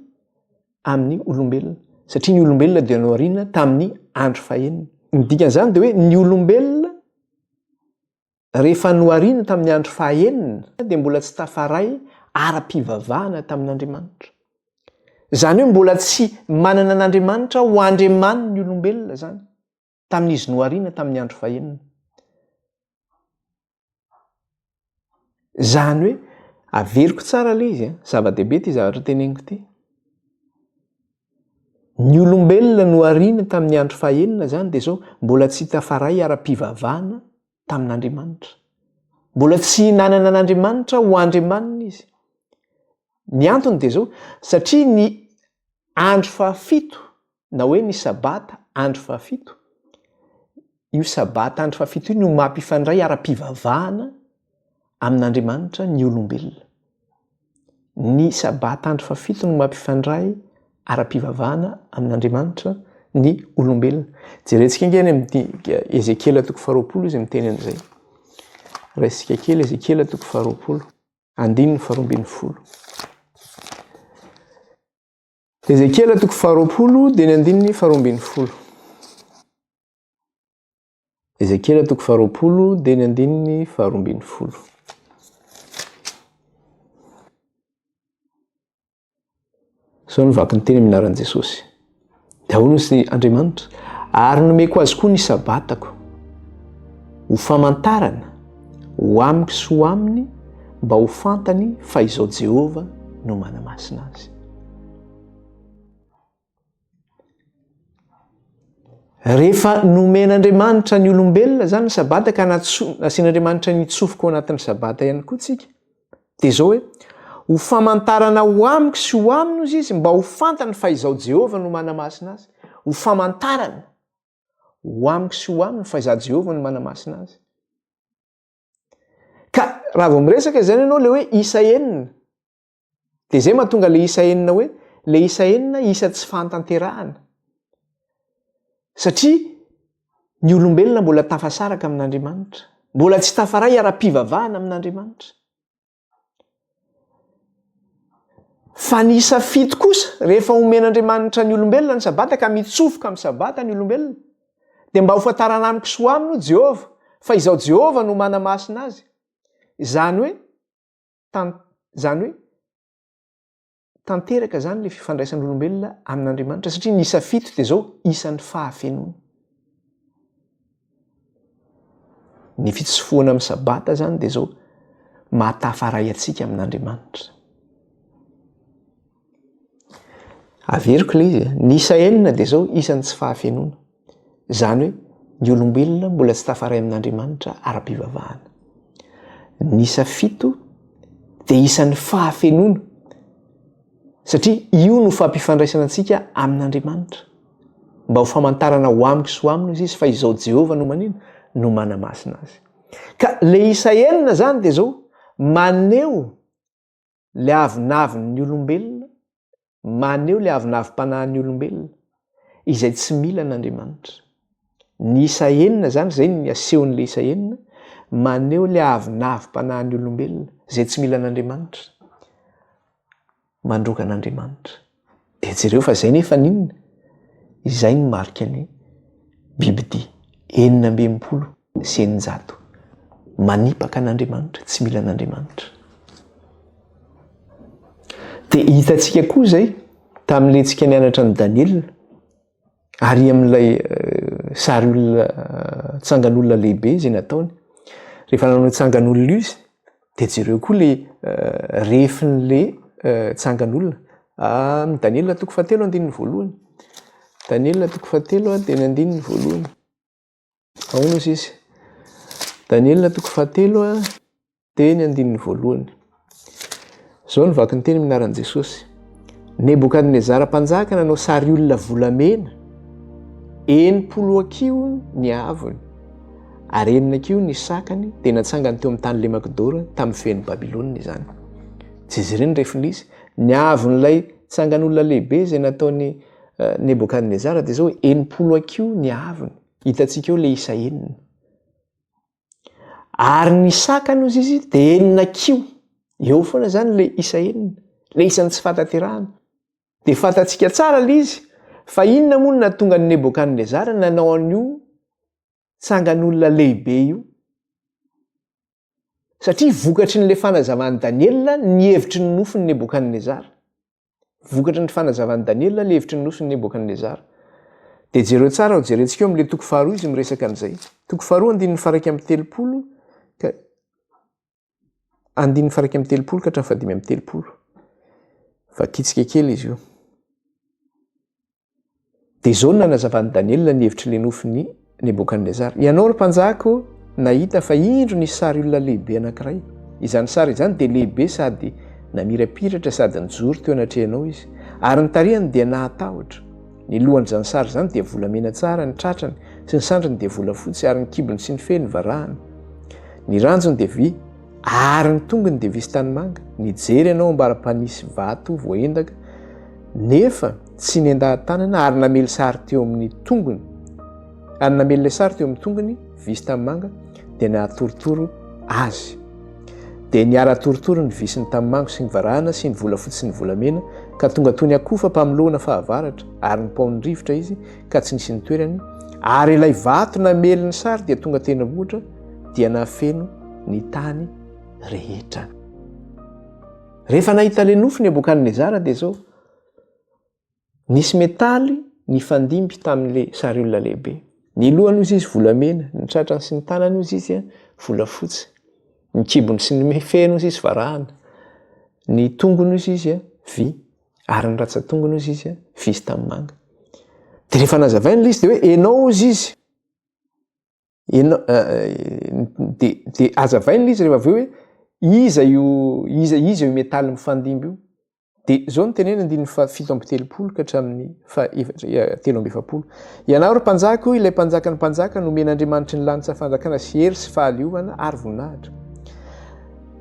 amin'ny olombelona. Satria ny olombelona dia nohariana tamin'ny andro fahaenina. Ny dikan'izany dia hoe ny olombelona rehefa nohariana tamin'ny andro fahaenina dia mbola tsy tafaray ara-pivavahana tamin'Andriamanitra. Zany hoe mbola tsy manana an'Andriamanitra ho andriamany ny olombelona zany tamin'izy nohariana tamin'ny andro fahaenina. Zany hoe averiko tsara ilay izy zava-dehibe ty zavatra teneniko ty. Ny olombelona nohariana tamin'ny andro fahaenina zany dia izao mbola tsy tafaray ara-pivavahana tamin'Andriamanitra. Mbola tsy nanana an'Andriamanitra ho andriamanina izy. Ny antony dia izao satria ny andro fahafito na hoe ny sabata andro fahafito, io sabata andro fahafito io no mampifandray ara-pivavahana amin'Andriamanitra ny olombelona. Ny sabata andro fahafito no mampifandray ara-pivavahana amin'Andriamanitra ny olombelona. Jerentsika ingany amin'ny Ezekiela 20 izy miteny an'izay. Raisika kely Ezekiela 20, 2:12. Ezekiela 20 dia ny 2:12. Ezekiela 20 dia ny 2:12. Sao ny vaky ny teny amin'ny anaran'i Jesosy. Dia ahoana izy Andriamanitra? Ary nomeko azy koa ny sabatako ho famantarana ho amiko sy ho aminy mba ho fantany fa izao Jehova no manamasina azy. rehefa nomen'Andriamanitra ny olombelona zany ny sabata ka nasian'Andriamanitra ny tsofika ao anatin'ny sabata ihany koa tsika dia zao hoe ho famantarana ho amiko sy ho amino izy izy mba ho fantany fa izao Jehova no manamasina azy. Ho famantarana ho amiko sy ho amino fa izao Jehova no manamasina azy. Ka raha vao miresaka izany ianao le hoe isa enina dia zay mahatonga le isa enina hoe le isa enina isa tsy fantanterahana. Satria ny olombelona mbola tafasaraka amin'Andriamanitra, mbola tsy tafaray ara-pivavahana amin'Andriamanitra. Fa ny isa fito kosa rehefa omen'Andriamanitra ny olombelona ny sabata ka mitsofoka amin'ny sabata ny olombelona dia mba ho fantarana amiko sy ho amino Jehova fa izao Jehova no manamasina azy. Zany hoe tanteraka zany le fifandraisan'olombelona amin'Andriamanitra satria ny isa fito dia zao isan'ny fahafenoana. Ny fitsofoana amin'ny sabata zany dia zao mahatafaray atsika amin'Andriamanitra. Averiko le izy, ny isa enina dia zao isan'ny tsy fahafenoana. Zany hoe ny olombelona mbola tsy tafaray amin'Andriamanitra ara-pivavahana. Ny isa fito dia isan'ny fahafenoana satria io no fampifandraisana antsika amin'Andriamanitra mba ho famantarana ho amiko sy ho amino izy fa izao Jehova no manino no manamasina azy. Ka le isa enina zany dia zao maneho le avinaviny olombelona, maneho le avinavim-panahin'ny olombelona izay tsy mila an'Andriamanitra. Ny isa enina zany zay ny asehon'le isa enina, maneho le avinavim-panahin'ny olombelona izay tsy mila an'Andriamanitra, mandroka an'Andriamanitra. Dia jereo fa zay nefa ninona? Izay ny marika ny Bibidia 690 manipaka an'Andriamanitra, tsy mila an'Andriamanitra. Dia hitantsika koa zay tamin'ilay tsika nianatra ny Daniela ary amin'ilay sary olona tsangan'olona lehibe izay nataony. Rehefa nanao tsangan'olona izy dia jereo koa le rehefin'le tsangan'olona. Daniela 7:1. Daniela 7:1. Ahoana izy izy? Daniela 7:1. Zao ny vaky ny teny minaran'i Jesosy. Nebokadnezara mpanjaka nanao sary olona volamena 90 akiho ny avony ary 9 akiho ny sakany dia natsangany teo amin'ny tany le Makdora tamin'ny fen'ny Babilônia izany. Jereny rehefin'izy ny avon'ilay tsangan'olona lehibe izay nataony Nebokadnezara dia zao 90 akiho ny avony. Hitantsika eo le isa enina. Ary ny sakany ozy izy dia 9 akiho. Eo foana zany le isa enina, le isan'ny tsy fantanterahana. Dia fantatsika tsara le izy fa inona moa no nahatonga ny Nebokadnezara nanao an'io tsangan'olona lehibe io? Satria vokatry n'le fanazavan'i Daniela ny hevitry ny nofin'ny Nebokadnezara. Vokatry ny fanazavan'i Daniela le hevitry ny nofin'ny Nebokadnezara. Dia jereo tsara ho jerentsika eo amin'le 2 izy miresaka an'izay. 2 andininy faraka amin'ny 30 ka andininy faraka amin'ny 30 ka hatramin'ny 530. Vakitsika kely izy io. Dia zao no nanazavan'i Daniela ny hevitry le nofin'ny Nebokadnezara. Ianao ry mpanjako nahita fa indro nisy sary olona lehibe anankiray. Izany sary izany dia lehibe sady namirapiratra sady nijoro teo anatrehanao izy. Ary ny tarehany dia nahatahotra. Ny lohan'izany sary izany dia volamena tsara ny tratrany sy ny sandriny dia volafotsy ary ny kibony sy ny feny varahany. Ny ranjony dia vy ary ny tongony dia visy tanimanga. Nijery ianao ambara-panisy vato voaendaka nefa tsy nendahan-tanana ary namely sary teo amin'ny tongony. Ary namely ilay sary teo amin'ny tongony visy tanimanga dia nahatorotoro azy. Dia niara-torotoro ny visy ny tanimango sy ny varahana sy ny volafotsy sy ny volamena ka tonga toy ny akofa mpamolohana fahavaratra ary ny paony rivotra izy ka tsy nisy ny toerany. Ary ilay vato namely ny sary dia tonga teny vohitra dia nahafeno ny tany rehetra. Rehefa nahita le nofo Nebokadnezara dia zao nisy metaly ny fandimby tamin'le sary olona lehibe. Ny lohany ozy izy volamena, ny tratrany sy ny tanany ozy izy volafotsy, ny kibony sy ny feno ozy izy varahana, ny tongony ozy izy vy ary ny ratsa-tongony ozy izy visy tanimanga. de rehefa nazavaina ilay izy de hoe enao izy izy de azavaina ilay izy rehefa aveo hoe iza io metaly mifandimby io de zao ny tenena 17 ka hatramin'ny 7 ianao ry mpanjaka ilay mpanjaka ny mpanjaka nomen'Andriamanitry ny lanitra fanjakana sy hery sy fahaliovana ary voninahitra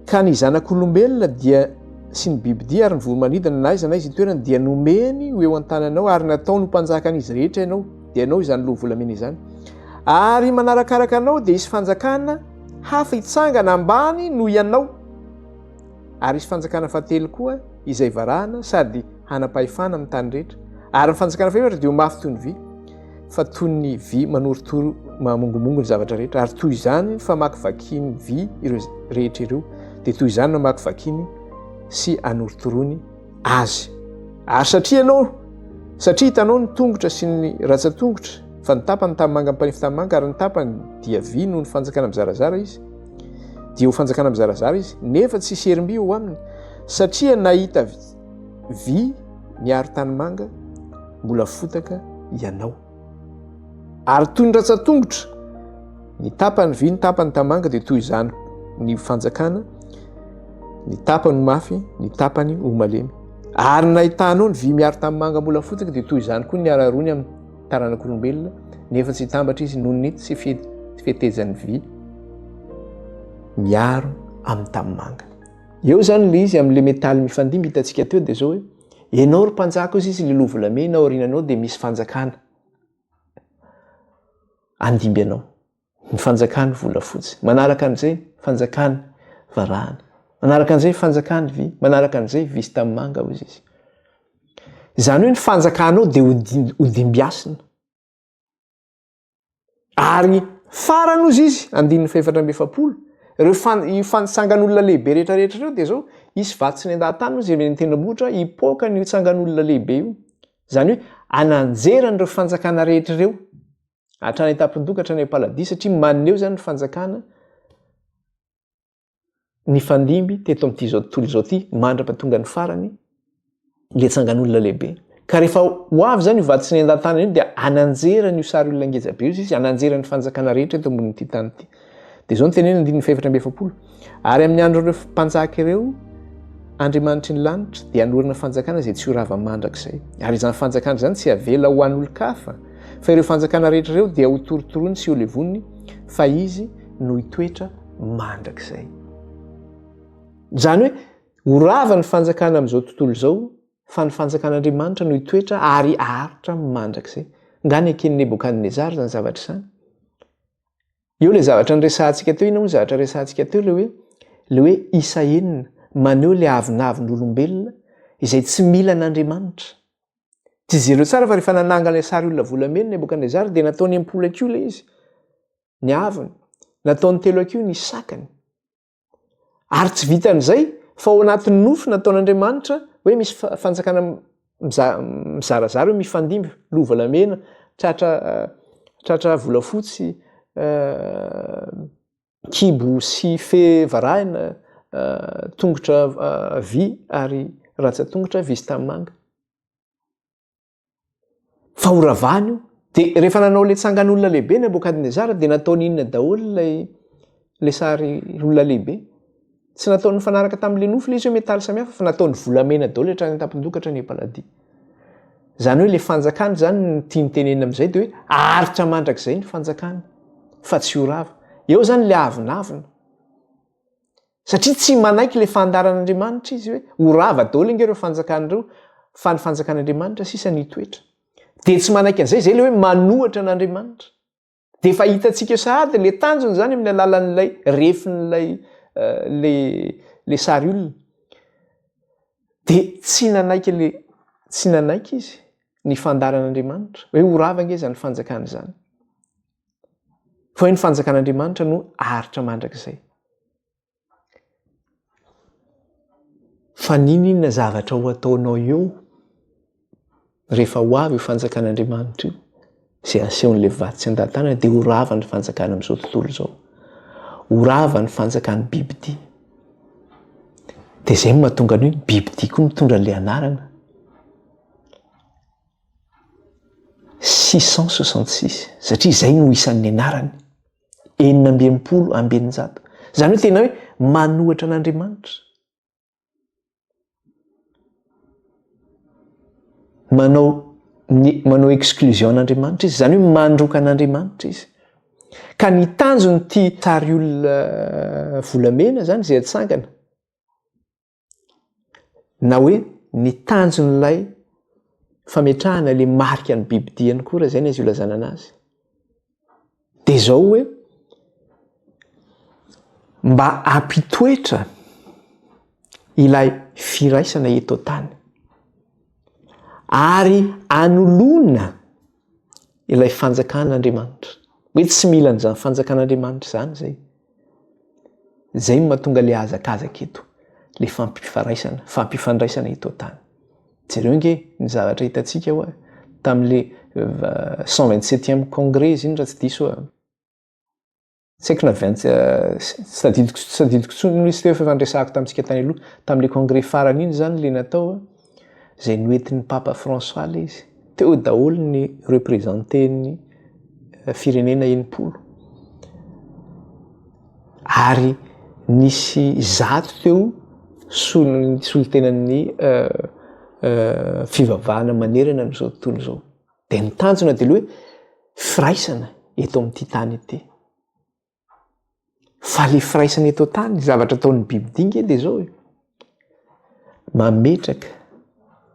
ka ny zanak'olombelona dia sy ny bibidia ary ny voromanidina na iza na izy toerana dia nomeny ho eo an-tananao ary natao no mpanjaka an'izy rehetra ianao dia ianao izany loha volamena izany ary manarakaraka anao dia isy fanjakana hafa hitsangana ambany no ianao ary isy fanjakana fahatelo koa izay varahana sady hanam-pahefana amin'ny tany rehetra ary ny fanjakana fahaefatra dia ho mafy toy ny vy fa toy ny vy manorotoro mamongomongo ny zavatra rehetra ary toy izany famaky vakiny vy ireo rehetra ireo dia toy izany mamaky vakiny sy anorotorony azy ary satria hitanao ny tongotra sy ny ratsa-tongotra fa ny tapany tamanga mpanefy tamanga ary ny tapany dia vy noho ny fanjakana mizarazara izy dia ho fanjakana mizarazara izy nefa tsy serimby eo aminy satria nahita vy miaro tanymanga mbola fotaka ianao ary toy ny ratsa-tongotra ny tapany vy ny tapany tamanga dia toy izany ny fanjakana ny tapany mafy ny tapany ho malemy ary nahitanao ny vy miaro tanymanga mbola fotaka dia toy izany koa ny ararony amin'ny taranak'olombelona nefa tsy hitambatra izy noho ny tsy fihetezan'ny vy miaro amin'ny tanymanga eo zany le izy amin'le metaly mifandimby hitantsika teo dia zao hoe ianao ry mpanjaka izy le loha volamena aorinanao dia misy fanjakana andimby anao ny fanjakany volafotsy manaraka an'izay fanjakany varahana manaraka an'izay fanjakany vy manaraka an'izay visy tanymanga hozy izy izany hoe ny fanjakanao dia hodimbiasina ary farany ozy izy andininy fa770 ireo fansangan'olona lehibe rehetrarehetra reo dia zao isy vatsy ny andahan-tany ozy ny tendrombohitra hipoaka ny tsangan'olona lehibe io izany hoe ananjeran'ireo fanjakana rehetra ireo hatrany tampindoka hatrany am-paladia satria maneo zany ny fanjakana ny fandimby teto amin'ity zao tontolo izao ity mandrapatonga ny farany le tsangan'olona lehibe ka rehefa ho avy zany io vatsy ny andahan-tany io dia ananjerany io sary olona ngejabe izy ananjerany fanjakana rehetra eto ambon'ity tany ity dia zao ny tenena 17 ary amin'ny andron'ireo mpanjaka ireo Andriamanitry ny lanitra dia anorina fanjakana izay tsy ho rava mandrakizay ary izany fanjakana izany tsy havela ho an'olon-kafa fa ireo fanjakana rehetra ireo dia ho torotoroany sy ho levoniny fa izy no hitoetra mandrakizay izany hoe ho rava ny fanjakana amin'izao tontolo izao fa ny fanjakan'Andriamanitra no hitoetra ary aharitra mandrakizay ngany aken'ny Nebokadnezara zany zavatra izany eo le zavatra nyresahantsika teo ina moa zavatra resahantsika teo le hoe isa enina maneho le avinavin'olombelona izay tsy mila an'Andriamanitra tsy zereo tsara fa rehefa nanangana sary olona volamena Nebokadnezara dia nataony ampola akio le izy ny aviny nataony telo akio ny sakany ary tsy vitan'izay fa ao anatin'ny nofo nataon'Andriamanitra hoe misy fanjakana mizarazara hoe mifandimby loha volamena tratra volafotsy kibo sy fe varahina tongotra vy ary ratsa-tongotra visy tanymanga fa horavany io dia rehefa nanao le tsangan'olona lehibe Nebokadnezara dia nataony inona daholo le sary olona lehibe tsy nataony fanaraka tamin'le nofo le izy hoe metaly samihafa fa nataony volamena daholo hatrany tampindokatra ny am-paladia izany hoe le fanjakany zany ny tiany tenena amin'izay dia hoe aharitra mandrakizay ny fanjakany fa tsy ho rava eo zany le avinavina satria tsy manaiky le fandaran'Andriamanitra izy hoe ho rava daholo inge ireo fanjakan'ireo fa ny fanjakan'Andriamanitra sisa ny hitoetra dia tsy manaiky an'izay zay le hoe manohatra an'Andriamanitra dia efa hitantsika sahady le tanjony zany amin'ny alalan'ilay refin'ilay le sary olona dia tsy nanaiky izy ny fandaran'Andriamanitra hoe ho rava nge zany fanjakana izany fa hoe ny fanjakan'Andriamanitra no aharitra mandrakizay fa ninona zavatra ho ataonao eo rehefa ho avy io fanjakan'Andriamanitra io izay asehon'le vatsy andahan-tany dia ho rava ny fanjakana amin'izao tontolo izao ho rava ny fanjakan'ny bibidia dia izay no mahatonga ny hoe bibidia koa mitondra an'ilay anarana 666 satria izay no isan'ny anarany 980 zany hoe tena hoe manohatra an'Andriamanitra, manao exclusion an'Andriamanitra izy, zany hoe mandroka an'Andriamanitra izy. Ka ny tanjony ty sary olona volamena zany zay atsangana na hoe ny tanjon'ilay fametrahana le marika ny bibidiany koa zay ny azy ilazana anazy de zao hoe mba ampitoetra ilay firaisana eto tany ary anolona ilay fanjakan'Andriamanitra, hoe tsy mila an'izany fanjakan'Andriamanitra zany zay mahatonga le azakazaka eto, le fampifandraisana eto tany. Jereo nge ny zavatra hitantsika hoe tam'le 127e congrès iny raha tsy diso tsy haiko na sadidiko nisy teo fifandresahako tamintsika tany aloha tam'le congrès farany iny zany le natao zay noentin'ny Papa François le izy teo daholo ny représenten'ny firenena 90 ary nisy zato teo solontenan'ny fivavahana manerana n'izao tontolo zao. De ny tanjona de hoe firaisana eto amin'ity tany ity. Fa le firaisana eto tany zavatra ataon'ny bibidia de zao hoe mametraka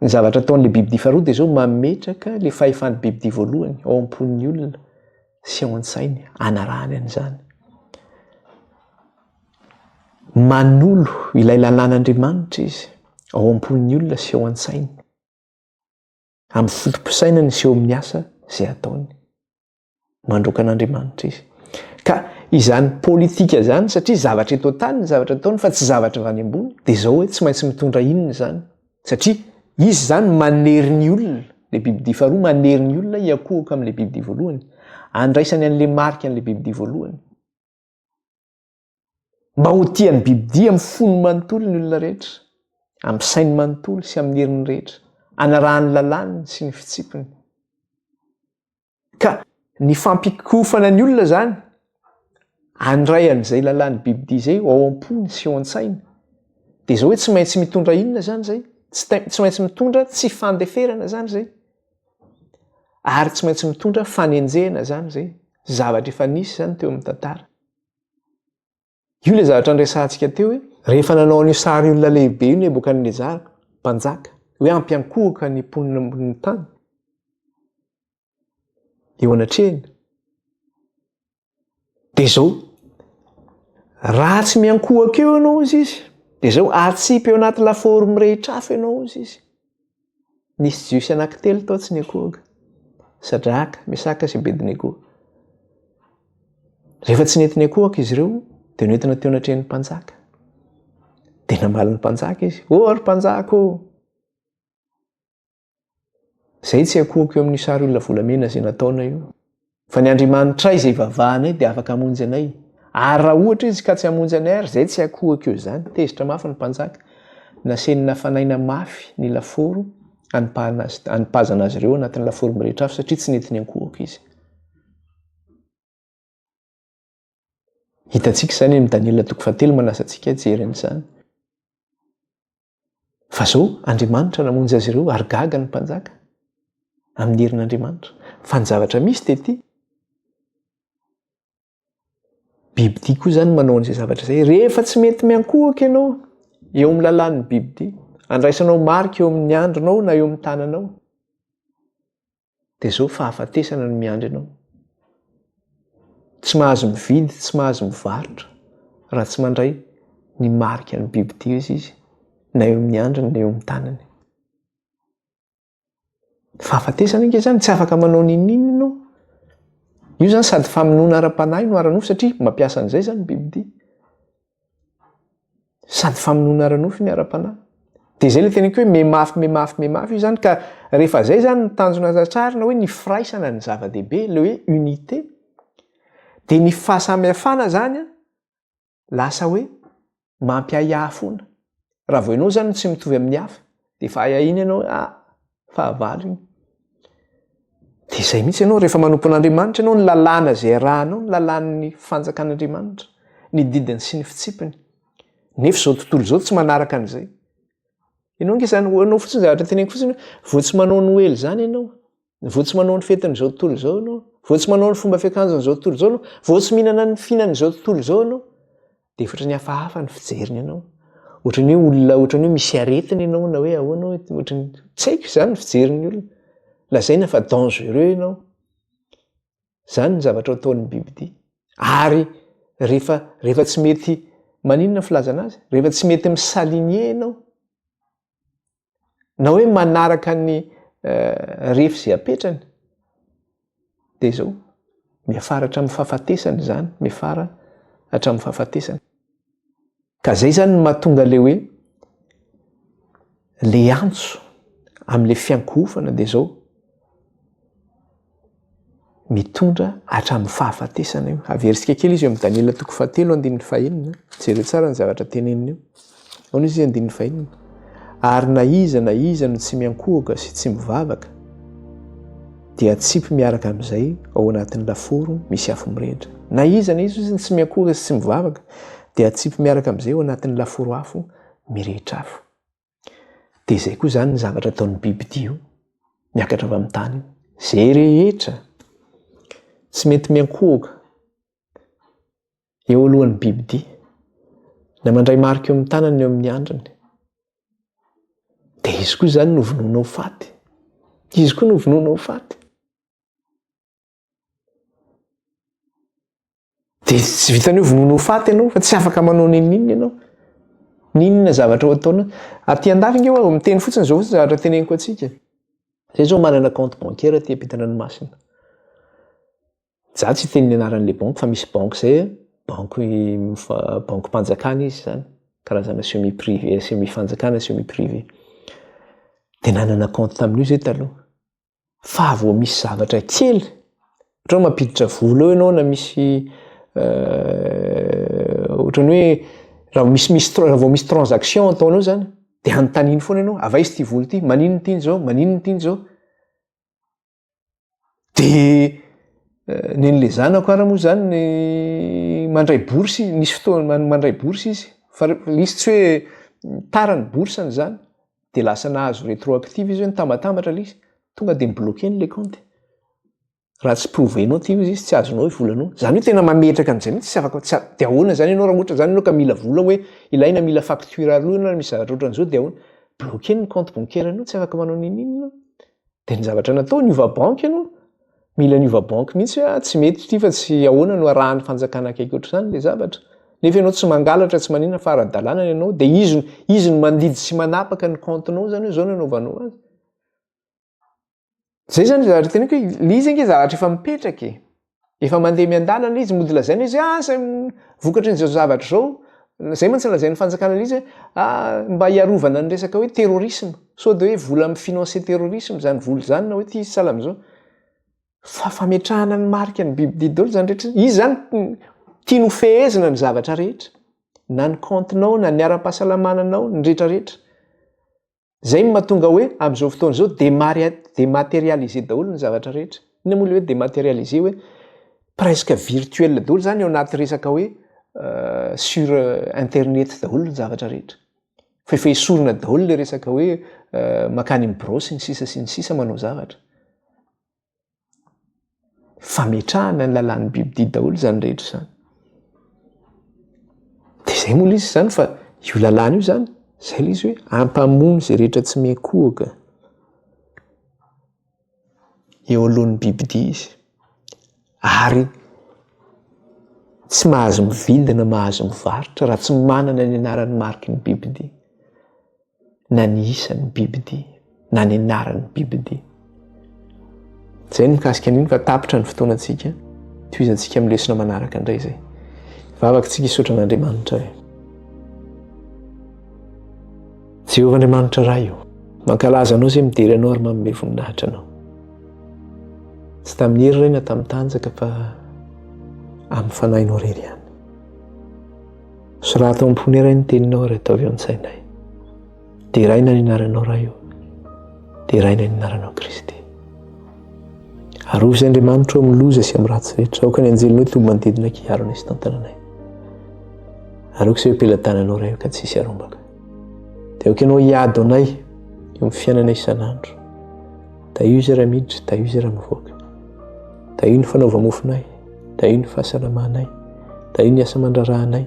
ny zavatra ataon'le bibidia faharoa de zao mametraka le fahefan'ny bibidia voalohany ao am-pon'ny olona sy ao an-tsainy anarahany an'izany. Manolo ilay lalàn'Andriamanitra izy ao am-pon'ny olona sy ao an-tsainy amin'ny fotom-pisainany sy eo amin'ny asa zay ataony mandroka an'Andriamanitra izy. Ka izany politika zany satria zavatra eto tany ny zavatra ataony fa tsy zavatra avy any ambony de zao hoe tsy maintsy mitondra inona zany satria izy zany manery ny olona, le bibidia faharoa manery ny olona hiakohaka amin'le bibidia voalohany, andraisany an'le marika an'le bibidia voalohany mba ho tian'ny bibidia amin'ny fony manontolo ny olona rehetra, amin'ny sainy manontolo sy amin'ny heriny rehetra, anarahany lalàniny sy ny fitsipiny. Ka ny fampikofana ny olona zany andray an'izay lalàn'ny bibidia zay ao am-pony sy ao an-tsainy de zao hoe tsy maintsy mitondra inona zany zay, tsy maintsy mitondra tsy fandeferana zany zay ary tsy maintsy mitondra fanenjehana zany zay zavatra efa nisy zany teo amin'ny tantara. Io le zavatra andresantsika teo hoe rehefa nanao an'io sary olona lehibe io Nebokadnezara mpanjaka hoe ampiankohaka ny mponina ambony tany eo anatrehany de zao raha tsy miankohaka eo ianao izy de zao atsipy eo anaty lafaoro mirehitra afo ianao izy. Nisy jiosy anankitelo tao tsy niankohaka, Sadraka, Mesaka sy Abednego. Rehefa tsy nety niankohaka izy ireo de noentina teo anatrehan'ny mpanjaka de namalin'ny mpanjaka izy, ry mpanjaka zay tsy ankohako eo amin'ny sary olona volamena zay nataona io fa ny Andriamanitra izay vavahanay de afaka hamonjy anay ary raha ohatra izy ka tsy hamonjy anay ary zay tsy ankohako eo zany. Tezitra mafy ny mpanjaka nasenina fanaina mafy ny laforo anipazana azy ireo anatin'ny laforo mirehitra afo satria tsy nety niankohako izy. Hitantsika zany amin'ny Daniela 7 manasa antsika jery an'izany. Fa zao Andriamanitra namonjy azy ireo ary gaga ny mpanjaka amin'ny herin'Andriamanitra. Fa ny zavatra misy de ty bibidia koa zany manao an'izay zavatra zay. Rehefa tsy mety miankohaka ianao eo amin'ny lalàn'ny bibidia, andraisanao marika eo amin'ny andronao na eo amin'ny tananao de zao fahafatesana no miandry anao. Tsy mahazo mividy, tsy mahazo mivarotra raha tsy mandray ny marika ny bibidia izy na eo amin'ny androny na eo amin'ny tanany. Fahafatesana inge zany tsy afaka manao ninninona ianao. Io zany sady famonoana ara-panahy no ara-nofo satria mampiasa an'izay zany bibidia. Sady famonoana ara-nofo ny ara-panahy. De zay le teneniko hoe memafy io zany ka rehefa zay zany ny tanjona tratrarina hoe ny firaisana ny zava-dehibe, le hoe unité. De ny fahasamihafana zany lasa hoe mampiahiahy foana. Raha vao ianao zany tsy mitovy amin'ny hafa de fa ahiahina ianao, fahavalo iny. dia izay mihitsy ianao rehefa manompo an'Andriamanitra ianao ny lalàna zay rahanao ny lalàn'ny fanjakan'Andriamanitra ny didiny sy ny fitsipiny nefa izao tontolo izao tsy manaraka an'izay ianao nge zany anao fotsiny zavatra teneniko fotsiny vao tsy manao ny oely zany ianao vao tsy manao ny fetin'izao tontolo izao ianao vao tsy manao ny fomba fiakanjon'izao tontolo izao ianao vao tsy mihinana ny fihinan'izao tontolo izao ianao dia efa ohatran'ny hafahafa ny fijeriny ianao ohatran'ny hoe olona ohatran'ny hoe misy aretina ianao na hoe ahoana ohatran'ny tsy haiko izany ny fijeriny olona lazaina fa dangereux ianao zany ny zavatra ataon'ny bibidia ary rehefa tsy mety maninona filazana azy rehefa tsy mety misaligné ianao na hoe manaraka ny refy zay apetrany dia izao miafara hatramin'ny fahafatesany zany miafara hatramin'ny fahafatesany ka zay zany no mahatonga le hoe le antso amin'le fiankofana dia izao mitondra hatramin'ny fahafatesana io averisika kely izy eo amin'ny Daniela 7:1-5 jereo tsara ny zavatra teneniny io ao izy 1:5 ary na iza no tsy miankohaka sy tsy mivavaka dia tsipy miaraka amin'izay ao anatin'ny laforo misy afo mirehitra na izy no tsy miankohaka sy tsy mivavaka dia tsipy miaraka amin'izay ao anatin'ny laforo afo mirehitra afo dia izay koa zany ny zavatra ataon'ny bibidia io miakatra avy amin'ny tany zay rehetra tsy mety miankohaka eo alohan'ny bibidia na mandray marika eo amin'ny tanany eo amin'ny andrany dia izy koa zany no vonoina ho faty izy koa no vonoina ho faty dia tsy vitan'io vonoina ho faty ianao fa tsy afaka manao ninona ianao ninona zavatra ho ataona aty andafy inge ho miteny fotsiny zao fotsiny zavatra teneniko atsika zay zao manana compte bancaire ty ampitan-dranomasina za tsy teny anaran'le banque fa misy banque zay banque mpanjakana izy zany karazana semi privé semi fanjakana semi privé dia nanana compte tamin'io zay taloha fa vao misy zavatra kely ohatra mampiditra vola eo ianao na misy ohatran'ny hoe raha vao misy transaction ataonao zany dia anontaniany foana ianao avaizy ty vola ty maninona tiany zao maninona tiany zao dia nen'le zanako ary moa zany ny mandray bourse nisy fotoana mandray bourse izy fa izy tsy hoe tarany boursany zany dia lasa nahazo rétroactive izy hoe nitambatambatra izy tonga dia mibloqueny le compte raha tsy prouvenao ty izy tsy azonao hoe volanao zany hoe tena mametraka an'izay mihitsy tsy afaka dia ahoana zany ianao raha ohatra zany ianao ka mila vola hoe ilaina mila facture aloha ianao misy zavatra ohatran'izao dia ahoana bloqueny ny compte bancaire ianao tsy afaka manao ninina dia ny zavatra natao niova banque ianao mila niova banque mihitsy hoe tsy mety ty fa tsy ahoana no arahan'ny fanjakana akaiky ohatr' izany le zavatra nefa ianao tsy mangalatra tsy manina fa ara-dalàna ianao dia izy no mandidy sy manapaka ny comptenao zany hoe zao no anaovanao azy zay zany zavatra teniko hoe le izy ange zavatra efa mipetraka efa mandeha miandalana izy mody lazaina izy sa vokatry n'izao zavatra zao zay mantsy lazain'ny fanjakana izy mba hiarovana ny resaka hoe terrorisme sao de hoe vola amin'ny financer terrorisme zany vola zany na hoe ty izy sahala am'izao fa fametrahana ny marika ny bibidia daholo zany rehetra izy zany tiany fehezina ny zavatra rehetra na ny comptenao na ny ara-pahasalamananao ny rehetrarehetra zay mahatonga hoe amin'izao fotoana izao dématérialisé daholo ny zavatra rehetra ina moa le hoe dématérialisé hoe presque virtuel daholo zany eo anaty resaka hoe sur internet daholo ny zavatra rehetra fa efa esorina daholo le resaka hoe makany mibrosy ny sisa manao zavatra fametrahana ny lalàn'ny bibidia daholo zany rehetra zany dia zay moa izy zany fa io lalàna io zany zay le izy hoe ampamono zay rehetra tsy miankohaka eo alohan'ny bibidia izy ary tsy mahazo mividy na mahazo mivarotra raha tsy manana ny anaran'ny mariky ny bibidia na ny isan'ny bibidia na ny anaran'ny bibidia zay ny mikasika an'iny fa tapitra ny fotoana antsika toizantsika amin'ny lesona manaraka indray zay vavaka tsika hisaotra an'Andriamanitra hoe Jehovah Andriamanitra raha io mankalaza anao zay midery anao ary manome voninahitra anao tsy tamin'ny hery raina tamin'ny tanjaka fa amin'ny fanahinao rery ihany so raha atao ampony iray ny teninao ary ataovy ao an-tsainay dia raina ny anaranao raha io dia raina ny anaranao Kristy Arovy izay Andriamanitra ao amin'ny loza sy amin'ny ratsy rehetra. Aoka ny anjelinao toy manodidina kiarona sy tantananay. Aroka izay ampelantananao iray ka tsisy arombaka. Dia aoka ianao hiady anay eo amin'ny fiainana isan'andro. Da io izay raha miditra, da io izay raha mivoaka. Da io ny fanaova-mofonay, da io ny fahasalamanay, da io ny asa mandrarahanay,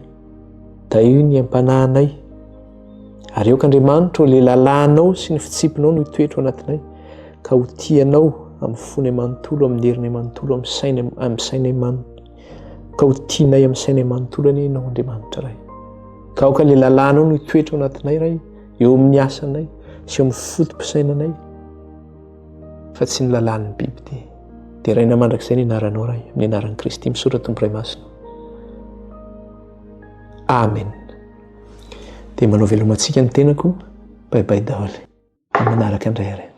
da io ny ampanahinay. Ary aoka Andriamanitra ilay lalànao sy ny fitsipinao no hitoetra ao anatinay ka ho tianao amin'ny fony manontolo, amin'ny herinay manontolo, amin'ny sainay ka ho tianay amin'ny sainay manontolo any ianao Andriamanitra iray. Ka aoka ilay lalànao no hitoetra ao anatinay iray eo amin'ny asanay sy eo amin'ny fotom-pisainanay fa tsy ny lalàn'ny biby dia raina mandrakizay ny anaranao iray amin'ny anaran'i Kristy misaotra Tompo Iray Masina. Amen. Dia manao velomantsika ny tenako. Bye bye daholo. Manaraka indray ary.